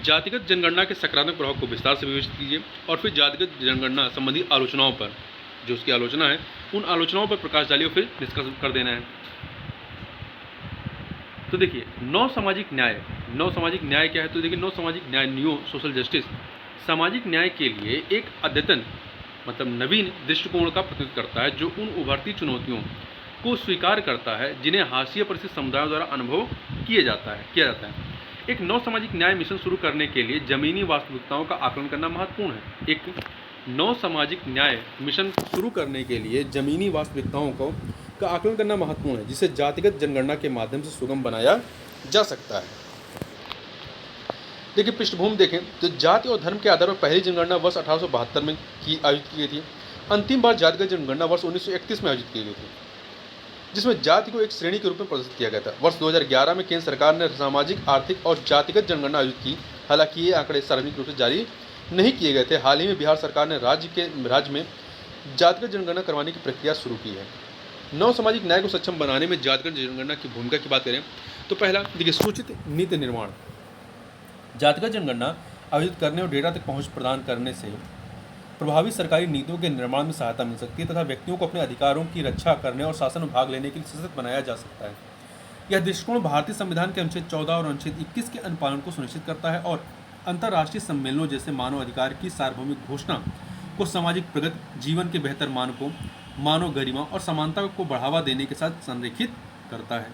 जातिगत जनगणना के सकारात्मक प्रभाव को विस्तार से विवेचित कीजिए और फिर जातिगत जनगणना संबंधी आलोचनाओं पर, जो उसकी आलोचना है, उन आलोचनाओं पर प्रकाश डालिए और फिर निष्कर्ष कर देना है। तो देखिए, नव सामाजिक न्याय क्या है? तो देखिए, नव सामाजिक न्याय नियो सोशल जस्टिस सामाजिक न्याय के लिए एक अद्यतन मतलब नवीन दृष्टिकोण का प्रतिनिधित्व करता है, जो उन उभरती चुनौतियों को स्वीकार करता है जिन्हें हाशिए परिस्थित समुदायों द्वारा अनुभव किया जाता है। एक नव सामाजिक न्याय मिशन शुरू करने के लिए जमीनी वास्तविकताओं का आकलन करना महत्वपूर्ण है। एक नव सामाजिक न्याय मिशन शुरू करने के लिए जमीनी वास्तविकताओं का आकलन करना महत्वपूर्ण है, जिसे जातिगत जनगणना के माध्यम से सुगम बनाया जा सकता है। देखिए, पृष्ठभूमि देखें तो जाति और धर्म के आधार पर पहली जनगणना वर्ष 1872 में आयोजित की गई थी। अंतिम बार जातिगत जनगणना वर्ष 1931 में आयोजित की गई थी, जिसमें जाति को एक श्रेणी के रूप में प्रदर्शित किया गया था। वर्ष 2011 में केंद्र सरकार ने सामाजिक, आर्थिक और जातिगत जनगणना आयोजित की। हालांकि ये आंकड़े सार्वजनिक रूप से जारी नहीं किए गए थे। हाल ही में बिहार सरकार ने राज्य में जातिगत जनगणना करवाने की प्रक्रिया शुरू की है। नव सामाजिक न्याय को सक्षम बनाने में जातिगत जनगणना की भूमिका की बात करें तो पहला, देखिए, सूचित नीति निर्माण। जातिगत जनगणना आयोजित करने और डेटा तक पहुंच प्रदान करने से प्रभावी सरकारी नीतियों के निर्माण में सहायता मिल सकती है तथा व्यक्तियों को अपने अधिकारों की रक्षा करने और शासन में भाग लेने के लिए सशक्त बनाया जा सकता है। यह दृष्टिकोण भारतीय संविधान के अनुच्छेद 14 और अनुच्छेद 21 के अनुपालन को सुनिश्चित करता है और अंतर्राष्ट्रीय सम्मेलनों जैसे मानव अधिकार की सार्वभौमिक घोषणा को सामाजिक प्रगति, जीवन के बेहतर मानकों, मानव गरिमा और समानता को बढ़ावा देने के साथ संरेखित करता है।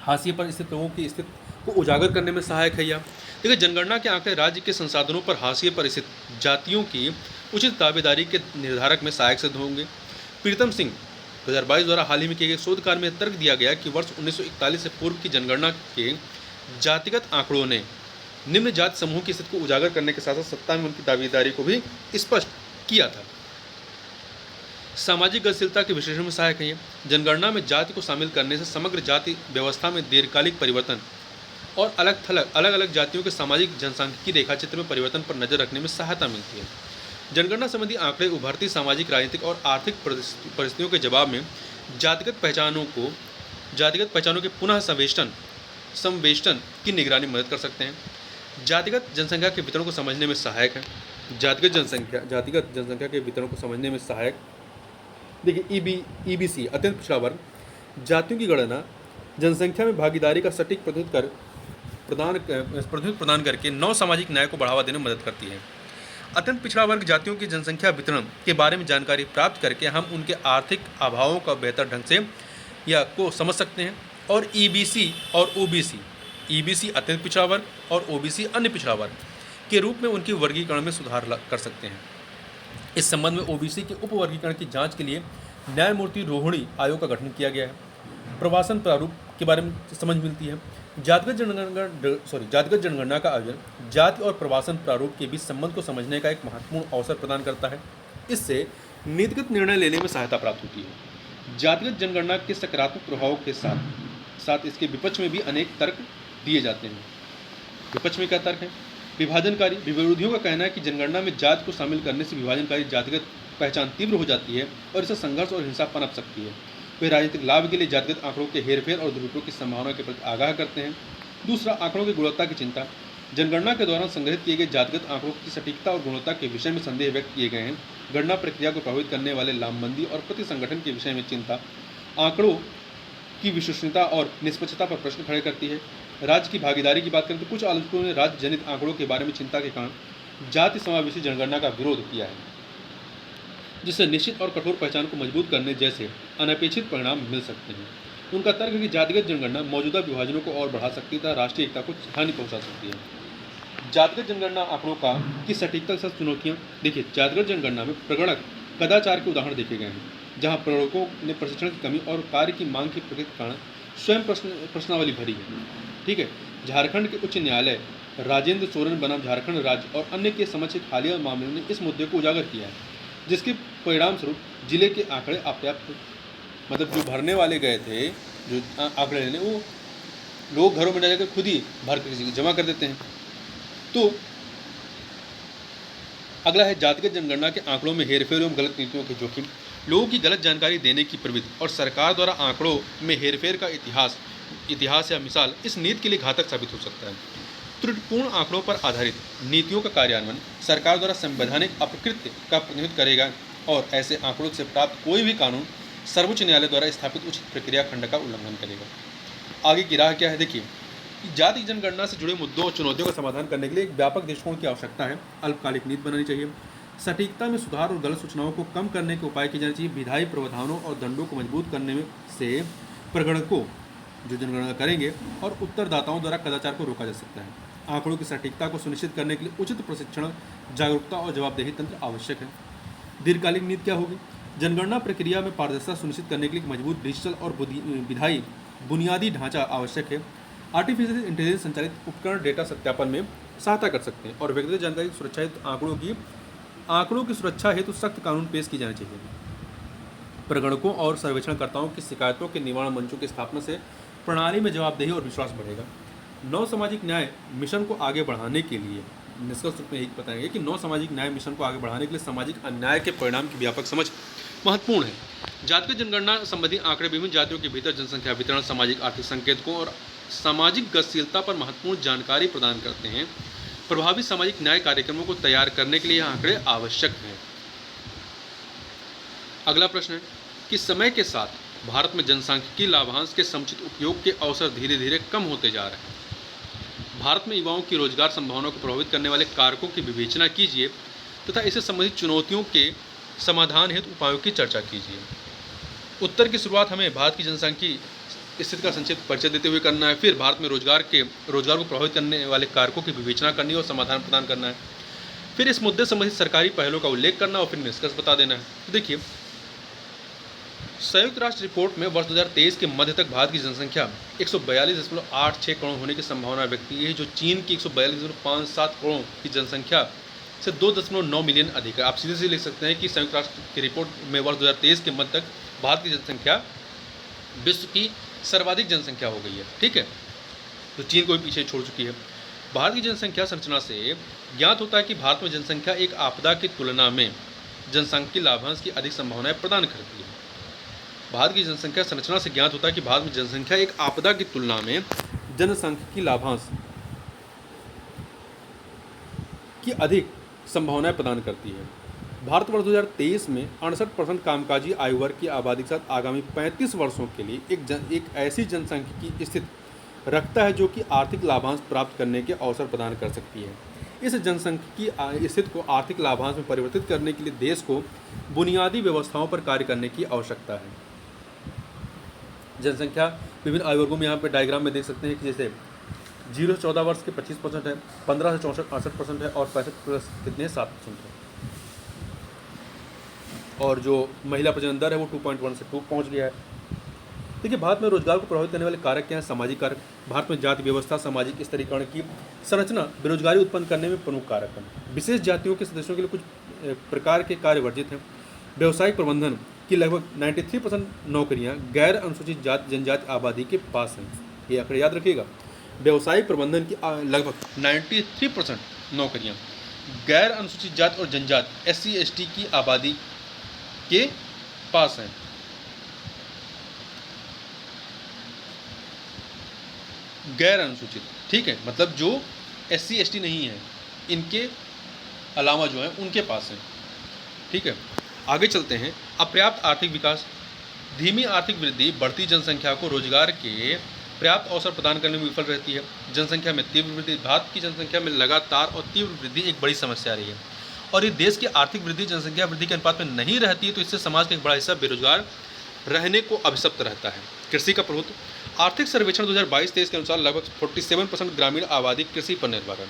हाशिए पर स्थित लोगों की स्थिति को उजागर करने में सहायक है। यह देखिए, जनगणना के आंकड़े राज्य के संसाधनों पर हाशिए पर स्थित जातियों की उचित दावेदारी के निर्धारक में सहायक सिद्ध होंगे। प्रीतम सिंह 2022 द्वारा हाल ही में किए गए शोध कार्य में तर्क दिया गया कि वर्ष 1941 से पूर्व की जनगणना के जातिगत आंकड़ों ने निम्न जाति समूह की स्थिति को उजागर करने के साथ साथ सत्ता में उनकी दावेदारी को भी स्पष्ट किया था। सामाजिक गतिशीलता के विश्लेषण में सहायक है। जनगणना में जाति को शामिल करने से समग्र जाति व्यवस्था में दीर्घकालिक परिवर्तन और अलग अलग जातियों के सामाजिक जनसांख्यिकी रेखाचित्र में परिवर्तन पर नजर रखने में सहायता मिलती है। जनगणना संबंधी आंकड़े उभरती सामाजिक, राजनीतिक और आर्थिक परिस्थितियों के जवाब में जातिगत पहचानों के पुनः संवेष्टन की निगरानी में मदद कर सकते हैं। जातिगत जनसंख्या के वितरण को समझने में सहायक है। जातिगत जनसंख्या के वितरण को समझने में सहायक देखिए, ईबीसी अत्यंत पिछड़ा वर्ग जातियों की गणना जनसंख्या में भागीदारी का सटीक प्रतिनिधित्व प्रदान करके नव सामाजिक न्याय को बढ़ावा देने में मदद करती है। अत्यंत पिछड़ा वर्ग जातियों की जनसंख्या वितरण के बारे में जानकारी प्राप्त करके हम उनके आर्थिक अभावों का बेहतर ढंग से को समझ सकते हैं। और ईबीसी और ओबीसी, ईबीसी अत्यंत पिछड़ा वर्ग और ओबीसी अन्य पिछड़ा वर्ग के रूप में उनकी वर्गीकरण में सुधार कर सकते हैं। इस संबंध में ओबीसी के उपवर्गीकरण की जांच के लिए न्यायमूर्ति रोहिणी आयोग का गठन किया गया है। प्रवासन प्रारूप के बारे में समझ मिलती है। जातिगत जनगणना का आयोजन जाति और प्रवासन प्रारूप के बीच संबंध को समझने का एक महत्वपूर्ण अवसर प्रदान करता है। इससे नीतिगत निर्णय लेने में सहायता प्राप्त होती है। जातिगत जनगणना के सकारात्मक प्रभाव के साथ इसके विपक्ष में भी अनेक तर्क दिए जाते हैं। विपक्ष में क्या तर्क है? विभाजनकारी। विरोधियों का कहना है कि जनगणना में जाति को शामिल करने से विभाजनकारी जातिगत पहचान तीव्र हो जाती है और इससे संघर्ष और हिंसा पनप सकती है। वे राजनीतिक लाभ के लिए जातिगत आंकड़ों के हेरफेर और दुरुपयोग की संभावना के प्रति आगाह करते हैं। दूसरा, आंकड़ों की गुणवत्ता की चिंता। जनगणना के दौरान संग्रहित किए गए जातिगत आंकड़ों की सटीकता और गुणवत्ता के विषय में संदेह व्यक्त किए गए हैं। गणना प्रक्रिया को प्रभावित करने वाले लामबंदी और प्रति संगठन के विषय में चिंता आंकड़ों की विश्वसनीयता और निष्पक्षता पर प्रश्न खड़े करती है। राज्य की भागीदारी की बात करें तो कुछ आलोचकों ने राज्य जनित आंकड़ों के बारे में चिंता के कारण जाति समावेशी जनगणना का विरोध किया है, जिससे निश्चित और कठोर पहचान को मजबूत करने जैसे अनपेक्षित परिणाम मिल सकते हैं। उनका तर्क है कि जातिगत जनगणना मौजूदा विभाजनों को और बढ़ा सकती है तथा राष्ट्रीय एकता को हानि पहुंचा सकती है। जातिगत जनगणना आंकड़ों की सटीकता के साथ चुनौतियाँ। देखिए, जातिगत जनगणना में प्रगणक कदाचार के उदाहरण देखे गए हैं, जहाँ प्रगणकों ने प्रशिक्षण की कमी और कार्य की मांग की प्रकृति के कारण स्वयं प्रश्नावली भरी है। ठीक है, झारखंड के उच्च न्यायालय राजेंद्र सोरेन बनाम झारखंड राज्य और अन्य के समक्ष एक हालिया मामले ने इस मुद्दे को उजागर किया है, जिसके परिणाम स्वरूप जिले के आंकड़े अपर्याप्त, मतलब जो भरने वाले गए थे, जो आंकड़े लेने, वो लोग घरों में जाकर खुद ही भर कर जमा कर देते हैं। तो अगला है जातिगत जनगणना के आंकड़ों में हेरफेर एवं गलत नीतियों के जोखिम। लोगों की गलत जानकारी देने की प्रवृत्ति और सरकार द्वारा आंकड़ों में हेरफेर का इतिहास या मिसाल इस नीति के लिए घातक साबित हो सकता है। त्रुटिपूर्ण आंकड़ों पर आधारित नीतियों का कार्यान्वयन सरकार द्वारा संवैधानिक अपकृत्य का प्रतिनिधित्व करेगा और ऐसे आंकड़ों से प्राप्त कोई भी कानून सर्वोच्च न्यायालय द्वारा स्थापित उचित प्रक्रिया खंड का उल्लंघन करेगा। आगे की राह क्या है? देखिए, जाति जनगणना से जुड़े मुद्दों और चुनौतियों का समाधान करने के लिए एक व्यापक दृष्टिकोण की आवश्यकता है। अल्पकालिक नीति बनानी चाहिए। सटीकता में सुधार और गलत सूचनाओं को कम करने के उपाय किए जाने चाहिए। विधायी प्रावधानों और दंडों को मजबूत करने में से प्रगणकों जो जनगणना करेंगे और उत्तरदाताओं द्वारा कदाचार को रोका जा सकता है। आंकड़ों की सटीकता को सुनिश्चित करने के लिए उचित प्रशिक्षण, जागरूकता और जवाबदेही तंत्र आवश्यक है। दीर्घकालिक नीति क्या होगी? जनगणना प्रक्रिया में पारदर्शिता सुनिश्चित करने के लिए मजबूत डिजिटल और विधायी बुनियादी ढांचा आवश्यक है। आर्टिफिशियल इंटेलिजेंस संचालित उपकरण डेटा सत्यापन में सहायता कर सकते हैं और व्यक्तिगत जानकारी की सुरक्षा हेतु आंकड़ों की सुरक्षा हेतु सख्त कानून पेश किए जाने चाहिए। प्रगणकों और सर्वेक्षणकर्ताओं की शिकायतों के निवारण मंचों की स्थापना से प्रणाली में जवाबदेही और विश्वास बढ़ेगा। नव सामाजिक न्याय मिशन को आगे बढ़ाने के लिए निष्कर्ष रूप में यही बताएंगे कि नव सामाजिक न्याय मिशन को आगे बढ़ाने के लिए सामाजिक अन्याय के परिणाम की व्यापक समझ महत्वपूर्ण है। जातिगत जनगणना संबंधी आंकड़े विभिन्न जातियों के भीतर जनसंख्या वितरण, सामाजिक आर्थिक संकेतकों और सामाजिक गतिशीलता पर महत्वपूर्ण जानकारी प्रदान करते हैं। प्रभावी सामाजिक न्याय कार्यक्रमों को तैयार करने के लिए यह आंकड़े आवश्यक हैं। अगला प्रश्न है कि समय के साथ भारत में जनसांख्यिकीय लाभांश के समुचित उपयोग के अवसर धीरे धीरे कम होते जा रहे हैं। भारत में युवाओं की रोजगार संभावनाओं को प्रभावित करने वाले कारकों की विवेचना कीजिए तथा इससे संबंधित चुनौतियों के समाधान हेतु उपायों की चर्चा कीजिए। उत्तर की शुरुआत हमें भारत की जनसांख्यिकीय स्थिति का संक्षिप्त परिचय देते हुए करना है, फिर भारत में रोजगार को प्रभावित करने वाले कारकों की विवेचना करनी और समाधान प्रदान करना है, फिर इस मुद्दे संबंधित सरकारी पहलों का उल्लेख करना और फिर निष्कर्ष बता देना है। तो देखिए, संयुक्त राष्ट्र रिपोर्ट में वर्ष 2023 के मध्य तक भारत की जनसंख्या 142.86 करोड़ होने की संभावना व्यक्त की है, जो चीन की 142.57 करोड़ की जनसंख्या से 2.9 मिलियन अधिक है। आप सीधे से लिख सकते हैं कि संयुक्त राष्ट्र की रिपोर्ट में वर्ष 2023 के मध्य तक भारत की जनसंख्या विश्व की सर्वाधिक जनसंख्या हो गई है। ठीक है, तो चीन को भी पीछे छोड़ चुकी है। भारत की जनसंख्या संरचना से ज्ञात होता है कि भारत में जनसंख्या एक आपदा की तुलना में जनसांख्यिकीय लाभांश की अधिक संभावनाएं प्रदान करती है। भारत की जनसंख्या संरचना से ज्ञात होता है कि भारत में जनसंख्या एक आपदा की तुलना में जनसांख्यिकीय लाभांश की अधिक संभावनाएं प्रदान करती है। भारत वर्ष 2023 में 68% कामकाजी आयु वर्ग की आबादी के साथ आगामी 35 वर्षों के लिए एक ऐसी जनसांख्यिकीय स्थिति रखता है जो कि आर्थिक लाभांश प्राप्त करने के अवसर प्रदान कर सकती है। इस जनसांख्यिकीय स्थिति को आर्थिक लाभांश में परिवर्तित करने के लिए देश को बुनियादी व्यवस्थाओं पर कार्य करने की आवश्यकता है। जनसंख्या विभिन्न आयु वर्गों में यहाँ पे डायग्राम में देख सकते हैं कि जैसे 0 से 14 वर्ष के 25% है, 15 से 64% है और 65 प्लस कितने 7% है। और जो महिला प्रजनन दर है वो 2.1 से 2 पहुँच गया है। देखिए, भारत में रोजगार को प्रभावित करने वाले कारक क्या हैं? सामाजिक कारक। भारत में जाति व्यवस्था, सामाजिक स्तरीकरण की संरचना बेरोजगारी उत्पन्न करने में प्रमुख कारक है। विशेष जातियों के सदस्यों के लिए कुछ प्रकार के कार्य वर्जित हैं। व्यावसायिक प्रबंधन की लगभग 93% नौकरियां गैर अनुसूचित जाति जनजाति आबादी के पास हैं। ये आंकड़े याद रखिएगा। व्यावसायिक प्रबंधन की लगभग 93% नौकरियां गैर अनुसूचित जाति और जनजाति SC ST की आबादी के पास हैं। गैर अनुसूचित, ठीक है, मतलब जो SC ST नहीं है, इनके अलावा जो है उनके पास है। ठीक है, आगे चलते हैं। अपर्याप्त आर्थिक विकास, धीमी आर्थिक वृद्धि बढ़ती जनसंख्या को रोजगार के पर्याप्त अवसर प्रदान करने में विफल रहती है। जनसंख्या में तीव्र वृद्धि, भारत की जनसंख्या में लगातार और तीव्र वृद्धि एक बड़ी समस्या रही है और ये देश की आर्थिक वृद्धि जनसंख्या वृद्धि के अनुपात में नहीं रहती है, तो इससे समाज का एक बड़ा हिस्सा बेरोजगार रहने को अभिशप्त रहता है। कृषि का प्रभुत्व, आर्थिक सर्वेक्षण 2022-23 के अनुसार लगभग 47% ग्रामीण आबादी कृषि पर निर्भर है,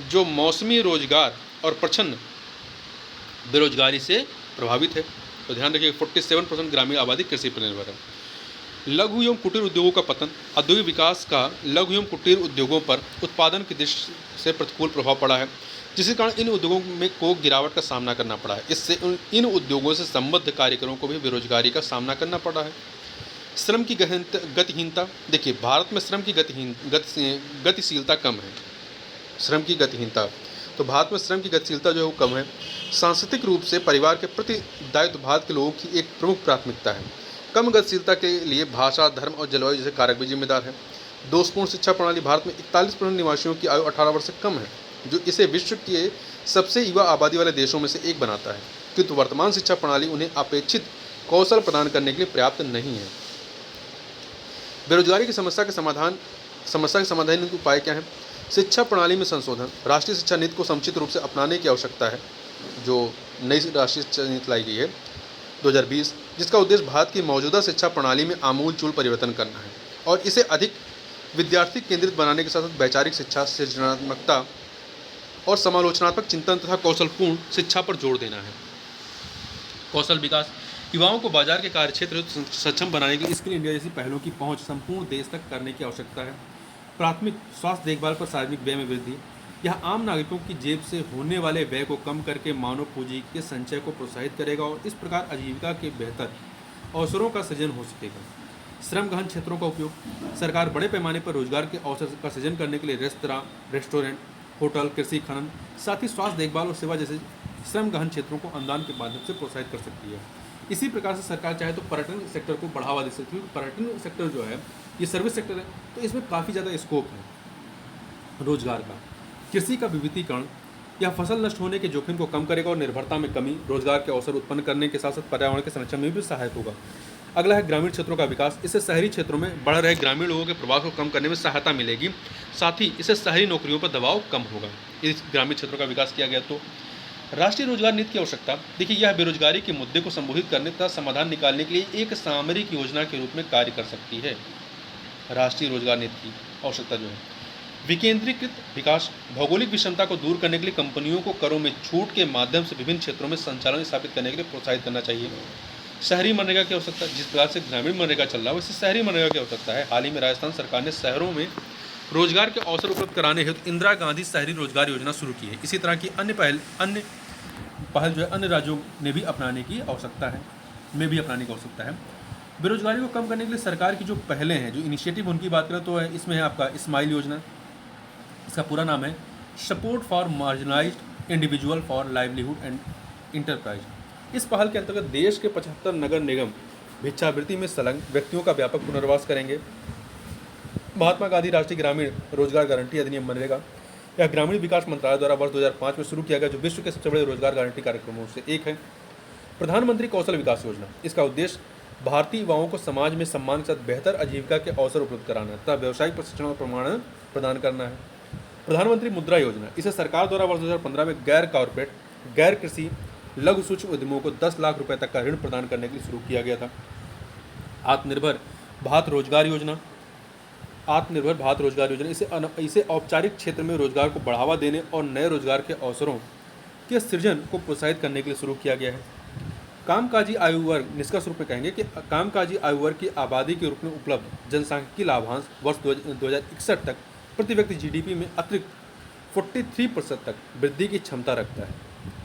जो मौसमी रोजगार और प्रच्छन्न बेरोजगारी से प्रभावित है। तो ध्यान रखिए, 47% ग्रामीण आबादी कृषि पर निर्भर है। लघु एवं कुटीर उद्योगों का पतन, औद्योगिक विकास का लघु एवं कुटीर उद्योगों पर उत्पादन की दृष्टि से प्रतिकूल प्रभाव पड़ा है, जिसके कारण इन उद्योगों में को गिरावट का सामना करना पड़ा है। इससे इन उद्योगों से संबद्ध कार्यकरों को भी बेरोजगारी का सामना करना पड़ा है। श्रम की गतिहीनता, देखिए भारत में श्रम की गतिशीलता कम है। श्रम की गतिहीनता, तो भारत में श्रम की गतिशीलता जो है वो कम है। सांस्कृतिक रूप से परिवार के प्रति दायित्व भारत के लोगों की एक प्रमुख प्राथमिकता है। कम गतिशीलता के लिए भाषा, धर्म और जलवायु जैसे कारक भी जिम्मेदार है। दोषपूर्ण शिक्षा प्रणाली, भारत में 41% निवासियों की आयु 18 वर्ष से कम है, जो इसे विश्व के सबसे युवा आबादी वाले देशों में से एक बनाता है, किंतु वर्तमान शिक्षा प्रणाली उन्हें अपेक्षित कौशल प्रदान करने के लिए पर्याप्त नहीं है। बेरोजगारी की समस्या के समाधान के उपाय क्या हैं? शिक्षा प्रणाली में संशोधन, राष्ट्रीय शिक्षा नीति को समुचित रूप से अपनाने की आवश्यकता है, जो नई राष्ट्रीय शिक्षा नीति लाई गई है 2020, जिसका उद्देश्य भारत की मौजूदा शिक्षा प्रणाली में आमूलचूल परिवर्तन करना है और इसे अधिक विद्यार्थी केंद्रित बनाने के साथ साथ वैचारिक शिक्षा, सृजनात्मकता और समालोचनात्मक चिंतन तथा कौशलपूर्ण शिक्षा पर जोर देना है। कौशल विकास, युवाओं को बाजार के कार्यक्षेत्र सक्षम बनाने के लिए स्किल इंडिया जैसी पहलों की पहुंच संपूर्ण देश तक करने की आवश्यकता है। प्राथमिक स्वास्थ्य देखभाल पर सार्वजनिक व्यय में वृद्धि, यह आम नागरिकों की जेब से होने वाले व्यय को कम करके मानव पूंजी के संचय को प्रोत्साहित करेगा और इस प्रकार आजीविका के बेहतर अवसरों का सृजन हो सकेगा। श्रम गहन क्षेत्रों का उपयोग, सरकार बड़े पैमाने पर रोजगार के अवसर का सृजन करने के लिए रेस्तरां, रेस्टोरेंट, होटल, कृषि, खनन, साथ ही स्वास्थ्य देखभाल और सेवा जैसे श्रम गहन क्षेत्रों को अनुदान के माध्यम से प्रोत्साहित कर सकती है। इसी प्रकार से सरकार चाहे तो पर्यटन सेक्टर को बढ़ावा दे सकती है, क्योंकि पर्यटन सेक्टर जो है ये सर्विस सेक्टर है, तो इसमें काफ़ी ज़्यादा स्कोप है रोजगार का। कृषि का विविधीकरण, यह फसल नष्ट होने के जोखिम को कम करेगा और निर्भरता में कमी, रोजगार के अवसर उत्पन्न करने के साथ साथ पर्यावरण के संरक्षण में भी सहायक होगा। अगला है ग्रामीण क्षेत्रों का विकास। इससे शहरी क्षेत्रों में बढ़ रहे ग्रामीण लोगों के प्रभाव को कम करने में सहायता मिलेगी, साथ ही इससे शहरी नौकरियों पर दबाव कम होगा। इस ग्रामीण क्षेत्रों का विकास किया गया। तो राष्ट्रीय रोजगार नीति की आवश्यकता, देखिए यह बेरोजगारी के मुद्दे को संबोधित करने तथा समाधान निकालने के लिए एक सामरिक योजना के रूप में कार्य कर सकती है। राष्ट्रीय रोजगार नीति की आवश्यकता जो है विकेंद्रीकृत विकास, भौगोलिक विषमता को दूर करने के लिए कंपनियों को करों में छूट के माध्यम से विभिन्न क्षेत्रों में संचालन स्थापित करने के लिए प्रोत्साहित करना चाहिए। शहरी मनरेगा की आवश्यकता, जिस प्रकार से ग्रामीण मनरेगा चल रहा है वैसे शहरी मनरेगा की आवश्यकता है। हाल ही में राजस्थान सरकार ने शहरों में रोजगार के अवसर उपलब्ध कराने हेतु इंदिरा गांधी शहरी रोजगार योजना शुरू की है। इसी तरह की अन्य पहल जो है अन्य राज्यों ने भी अपनाने की आवश्यकता है। बेरोजगारी को कम करने के लिए सरकार की जो पहलें हैं, जो इनिशिएटिव उनकी बात करें तो इसमें है आपका स्माइल योजना। इसका पूरा नाम है support for marginalised individual for livelihood and enterprise. इस पहल के अंतर्गत देश के 75 नगर निगम भिक्षावृत्ति में संलग्न व्यक्तियों का व्यापक पुनर्वास करेंगे। महात्मा गांधी राष्ट्रीय ग्रामीण रोजगार गारंटी अधिनियम मनरेगा, यह ग्रामीण विकास मंत्रालय द्वारा वर्ष 2005 में शुरू किया गया, जो विश्व के सबसे बड़े रोजगार गारंटी कार्यक्रमों से एक है। प्रधानमंत्री कौशल विकास योजना, इसका उद्देश्य भारतीय युवाओं को समाज में सम्मान के साथ बेहतर आजीविका के अवसर उपलब्ध कराना तथा व्यावसायिक प्रशिक्षण और प्रमाणन प्रदान करना है। प्रधानमंत्री मुद्रा योजना, इसे सरकार द्वारा वर्ष 2015 में गैर कॉर्पोरेट, गैर कृषि, लघु सूक्ष्म उद्यमों को 10 लाख रुपए तक का ऋण प्रदान करने के लिए शुरू किया गया था। आत्मनिर्भर भारत रोजगार योजना, इसे औपचारिक क्षेत्र में रोजगार को बढ़ावा देने और नए रोजगार के अवसरों के सृजन को प्रोत्साहित करने के लिए शुरू किया गया है। कामकाजी आयु वर्ग, निष्कर्ष रूप में कहेंगे कि कामकाजी आयु वर्ग की आबादी के रूप में उपलब्ध जनसांख्यिकीय लाभांश वर्ष 2061 तक प्रति व्यक्ति जीडीपी में अतिरिक्त 43% तक वृद्धि की क्षमता रखता है,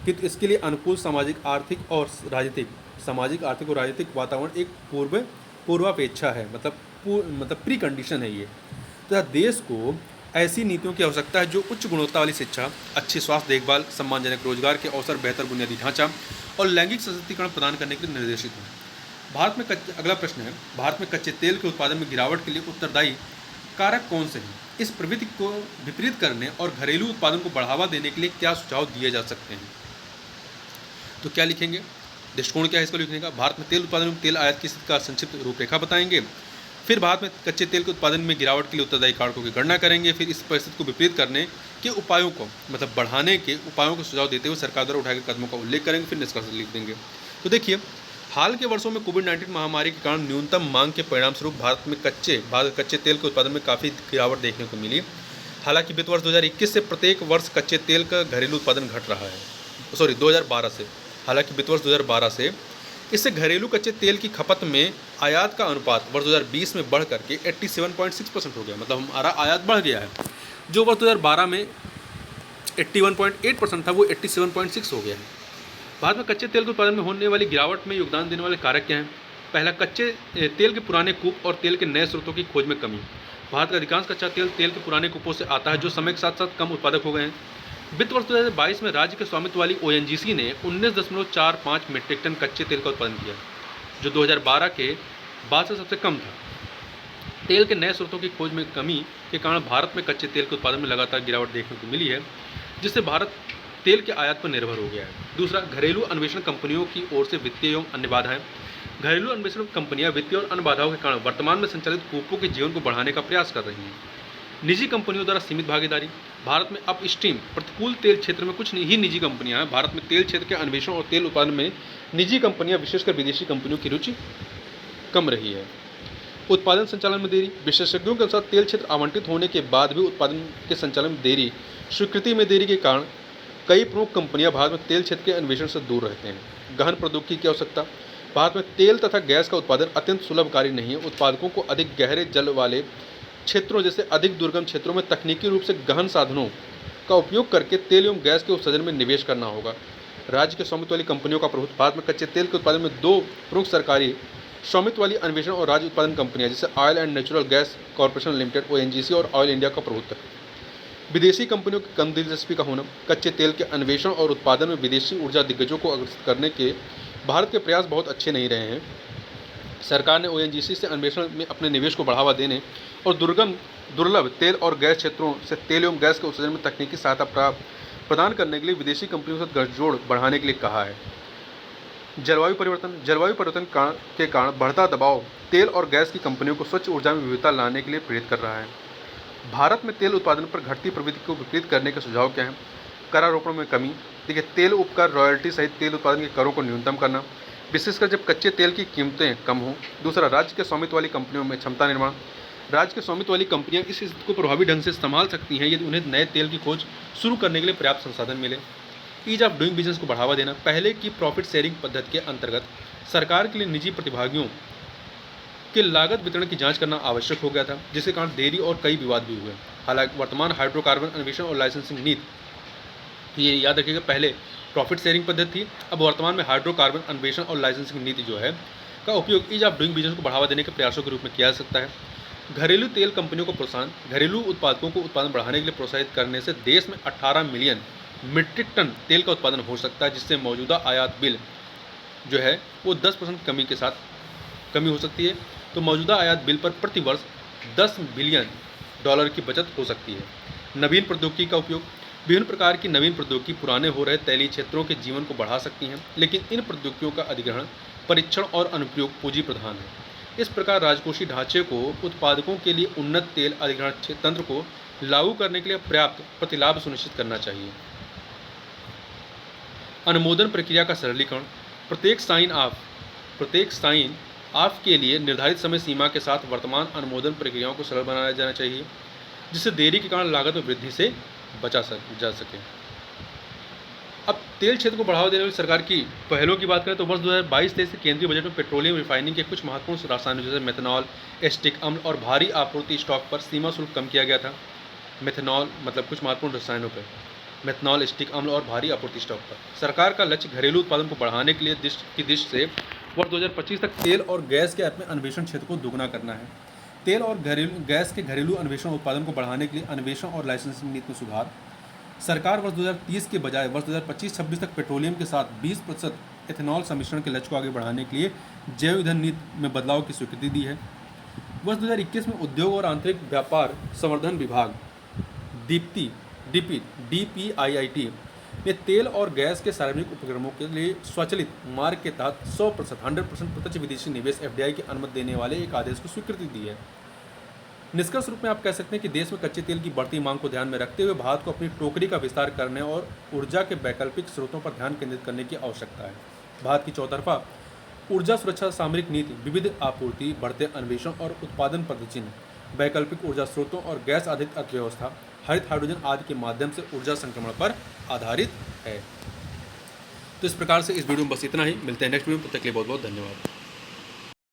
किंतु इसके लिए अनुकूल सामाजिक आर्थिक और राजनीतिक वातावरण एक पूर्वापेक्षा है, मतलब प्री कंडीशन है ये। तथा देश को ऐसी नीतियों की आवश्यकता है जो उच्च गुणवत्ता वाली शिक्षा, अच्छी स्वास्थ्य देखभाल, सम्मानजनक रोजगार के अवसर, बेहतर बुनियादी ढांचा और लैंगिक सशक्तिकरण प्रदान करने के लिए निर्देशित है। अगला प्रश्न है, भारत में कच्चे तेल के उत्पादन में गिरावट के लिए उत्तरदायी कारक कौन से हैं? इस प्रवृत्ति को विपरीत करने और घरेलू उत्पादन को बढ़ावा देने के लिए क्या सुझाव दिए जा सकते हैं? तो क्या लिखेंगे, दृष्टिकोण क्या है इसको लिखने का? भारत में तेल उत्पादन में तेल आयात की स्थिति का संक्षिप्त रूपरेखा बताएंगे। फिर भारत में कच्चे तेल के उत्पादन में गिरावट के लिए उत्तरदायी कारकों की गणना करेंगे। फिर इस परिस्थिति को विपरीत करने के उपायों को, मतलब बढ़ाने के उपायों को सुझाव देते हुए सरकार द्वारा उठाए गए कदमों का उल्लेख करेंगे। फिर निष्कर्ष लिख देंगे। तो देखिए, हाल के वर्षों में कोविड-19 महामारी के कारण न्यूनतम मांग के परिणामस्वरूप भारत में कच्चे तेल के उत्पादन में काफ़ी गिरावट देखने को मिली। हालांकि वित्त वर्ष 2021 से प्रत्येक वर्ष कच्चे तेल का घरेलू उत्पादन घट रहा है। 2012 से, हालांकि वित्त वर्ष 2012 से इससे घरेलू कच्चे तेल की खपत में आयात का अनुपात वर्ष 2020 में बढ़ करके 87.6% हो गया। मतलब हमारा आयात बढ़ गया है। जो वर्ष 2012 में 81.8% था, वो 87.6 हो गया है। भारत में कच्चे तेल के उत्पादन में होने वाली गिरावट में योगदान देने वाले कारक क्या हैं? पहला, कच्चे तेल के पुराने कूप और तेल के नए स्रोतों की खोज में कमी। भारत का अधिकांश कच्चा तेल के पुराने कूपों से आता है, जो समय के साथ साथ कम उत्पादक हो गए हैं। वित्त वर्ष 2022 में राज्य के स्वामित्व वाली ओएनजीसी ने 19.45 मीट्रिक टन कच्चे तेल का उत्पादन किया, जो 2012 के बाद से सबसे कम था। तेल के नए स्रोतों की खोज में कमी के कारण भारत में कच्चे तेल के उत्पादन में लगातार गिरावट देखने को मिली है, जिससे भारत तेल के आयात पर निर्भर हो गया है। दूसरा, घरेलू अन्वेषण कंपनियों की ओर से वित्तीय एवं अन्य बाधाएं। घरेलू अन्वेषण कंपनियां वित्तीय और अन्य बाधाओं के कारण वर्तमान में संचालित कूपों के जीवन को बढ़ाने का प्रयास कर रही हैं। निजी कंपनियों द्वारा सीमित भागीदारी। भारत में अपस्ट्रीम प्रतिकूल तेल क्षेत्र में कुछ ही निजी कंपनियां हैं। भारत में तेल क्षेत्र के अन्वेषण और तेल उत्पादन में निजी कंपनियां, विशेषकर विदेशी कंपनियों की रुचि कम रही है। उत्पादन संचालन में देरी। विशेषज्ञों के अनुसार तेल क्षेत्र आवंटित होने के बाद भी उत्पादन के संचालन में देरी, स्वीकृति में देरी के कारण कई प्रमुख कंपनियां भारत में तेल क्षेत्र के अन्वेषण से दूर रहते हैं। गहन प्रौद्योगिकी की आवश्यकता। भारत में तेल तथा गैस का उत्पादन अत्यंत सुलभ कार्य नहीं है। उत्पादकों को अधिक गहरे जल वाले क्षेत्रों जैसे अधिक दुर्गम क्षेत्रों में तकनीकी रूप से गहन साधनों का उपयोग करके तेल एवं गैस के उत्सर्जन में निवेश करना होगा। राज्य के स्वामित्व वाली कंपनियों का प्रभुत्व। भारत में कच्चे तेल के उत्पादन में दो प्रमुख सरकारी स्वामित्व वाली अन्वेषण और राज्य उत्पादन कंपनियां, जैसे oil and natural gas corporation limited ONGC और ऑयल इंडिया का प्रभुत्व है। विदेशी कंपनियों की कम दिलचस्पी का होना। कच्चे तेल के अन्वेषण और उत्पादन में विदेशी ऊर्जा दिग्गजों को आकर्षित करने के भारत के प्रयास बहुत अच्छे नहीं रहे हैं। सरकार ने ओएनजीसी से अन्वेषण में अपने निवेश को बढ़ावा देने और दुर्लभ तेल और गैस क्षेत्रों से तेल एवं गैस के उत्सर्जन में तकनीकी सहायता प्रदान करने के लिए विदेशी कंपनियों के साथ गठजोड़ बढ़ाने के लिए कहा है। जलवायु परिवर्तन के कारण बढ़ता दबाव तेल और गैस की कंपनियों को स्वच्छ ऊर्जा में विविधता लाने के लिए प्रेरित कर रहा है। भारत में तेल उत्पादन पर घटती प्रवृत्ति को विपरीत करने के सुझाव क्या हैं? करारोपण में कमी। देखिए, तेल उपकर रॉयल्टी सहित तेल उत्पादन के करों को न्यूनतम करना, विशेषकर जब कच्चे तेल की कीमतें कम हों। दूसरा, राज्य के स्वामित्व वाली कंपनियों में क्षमता निर्माण। राज्य के स्वामित्व वाली कंपनियां इस स्थिति को प्रभावी ढंग से संभाल सकती हैं यदि उन्हें नए तेल की खोज शुरू करने के लिए पर्याप्त संसाधन मिले। ईज ऑफ डूइंग बिजनेस को बढ़ावा देना। पहले की प्रॉफिट शेयरिंग पद्धति के अंतर्गत सरकार के लिए निजी प्रतिभागियों के लागत वितरण की जांच करना आवश्यक हो गया था, जिसके कारण देरी और कई विवाद भी हुए। हालांकि वर्तमान हाइड्रोकार्बन अन्वेषण और लाइसेंसिंग नीति, ये याद रखिएगा, पहले प्रॉफिट शेयरिंग पद्धति थी, अब वर्तमान में हाइड्रोकार्बन अन्वेषण और लाइसेंसिंग नीति जो है का उपयोग ईज ऑफ डूइंग बिजनेस को बढ़ावा देने के प्रयासों के रूप में किया जा सकता है। घरेलू तेल कंपनियों को प्रोत्साहन। घरेलू उत्पादकों को उत्पादन बढ़ाने के लिए प्रोत्साहित करने से देश में 18 मिलियन मीट्रिक टन तेल का उत्पादन हो सकता है, जिससे मौजूदा आयात बिल जो है वो 10% कमी के साथ कमी हो सकती है। तो मौजूदा आयात बिल पर प्रति वर्ष $10 बिलियन की बचत हो सकती है। नवीन प्रौद्योगिकी का उपयोग। विभिन्न प्रकार की नवीन प्रौद्योगिकी पुराने हो रहे तैलीय क्षेत्रों के जीवन को बढ़ा सकती हैं, लेकिन इन प्रौद्योगिकियों का अधिग्रहण, परीक्षण और अनुप्रयोग पूंजी प्रधान है। इस प्रकार राजकोषीय ढांचे को उत्पादकों के लिए उन्नत तेल अधिग्रहण तंत्र को लागू करने के लिए पर्याप्त प्रतिलाभ सुनिश्चित करना चाहिए। अनुमोदन प्रक्रिया का सरलीकरण। प्रत्येक साइन ऑफ के लिए निर्धारित समय सीमा के साथ वर्तमान अनुमोदन प्रक्रियाओं को सरल बनाया जाना चाहिए, जिससे देरी के कारण लागत में वृद्धि से बचा जा सके। अब तेल क्षेत्र को बढ़ावा देने वाली सरकार की पहलों की बात करें तो वर्ष 2022-23 के केंद्रीय बजट में पेट्रोलियम रिफाइनिंग के कुछ महत्वपूर्ण रसायनों जैसे मेथनॉल, एसिटिक अम्ल और भारी आपूर्ति स्टॉक पर सीमा शुल्क कम किया गया था। मेथनॉल मतलब कुछ महत्वपूर्ण रसायनों पर, मेथनॉल, एसिटिक अम्ल और भारी आपूर्ति स्टॉक पर। सरकार का लक्ष्य घरेलू उत्पादन को बढ़ाने के लिए दृष्टि से वर्ष 2025 तक तेल और गैस के अपने अन्वेषण क्षेत्र को दोगुना करना है। तेल और गैस के घरेलू अन्वेषण उत्पादन को बढ़ाने के लिए अन्वेषण और लाइसेंसिंग नीति में सुधार। सरकार वर्ष 2030 के बजाय वर्ष 2025-26 तक पेट्रोलियम के साथ 20% एथेनॉल सम्मिश्रण के लक्ष्य को आगे बढ़ाने के लिए जैव ईंधन नीति में बदलाव की स्वीकृति दी है। वर्ष 2021 में उद्योग और आंतरिक व्यापार संवर्धन विभाग DPIIT ने तेल और गैस के सार्वजनिक उपक्रमों के लिए स्वचालित मार्ग के तहत 100% प्रत्यक्ष विदेशी निवेश FDI की अनुमति देने वाले एक आदेश को स्वीकृति दी है। निष्कर्ष रूप में आप कह सकते हैं कि देश में कच्चे तेल की बढ़ती मांग को ध्यान में रखते हुए भारत को अपनी टोकरी का विस्तार करने और ऊर्जा के वैकल्पिक स्रोतों पर ध्यान केंद्रित करने की आवश्यकता है। भारत की चौतरफा ऊर्जा सुरक्षा सामरिक नीति, विविध आपूर्ति, बढ़ते अन्वेषण और उत्पादन पदचिन्ह, वैकल्पिक ऊर्जा स्रोतों और गैस आधारित अर्थव्यवस्था, हरित हाइड्रोजन आदि के माध्यम से ऊर्जा संक्रमण पर आधारित है। तो इस प्रकार से इस वीडियो में बस इतना ही। मिलते हैं नेक्स्ट वीडियो में, तब तक के लिए बहुत बहुत धन्यवाद।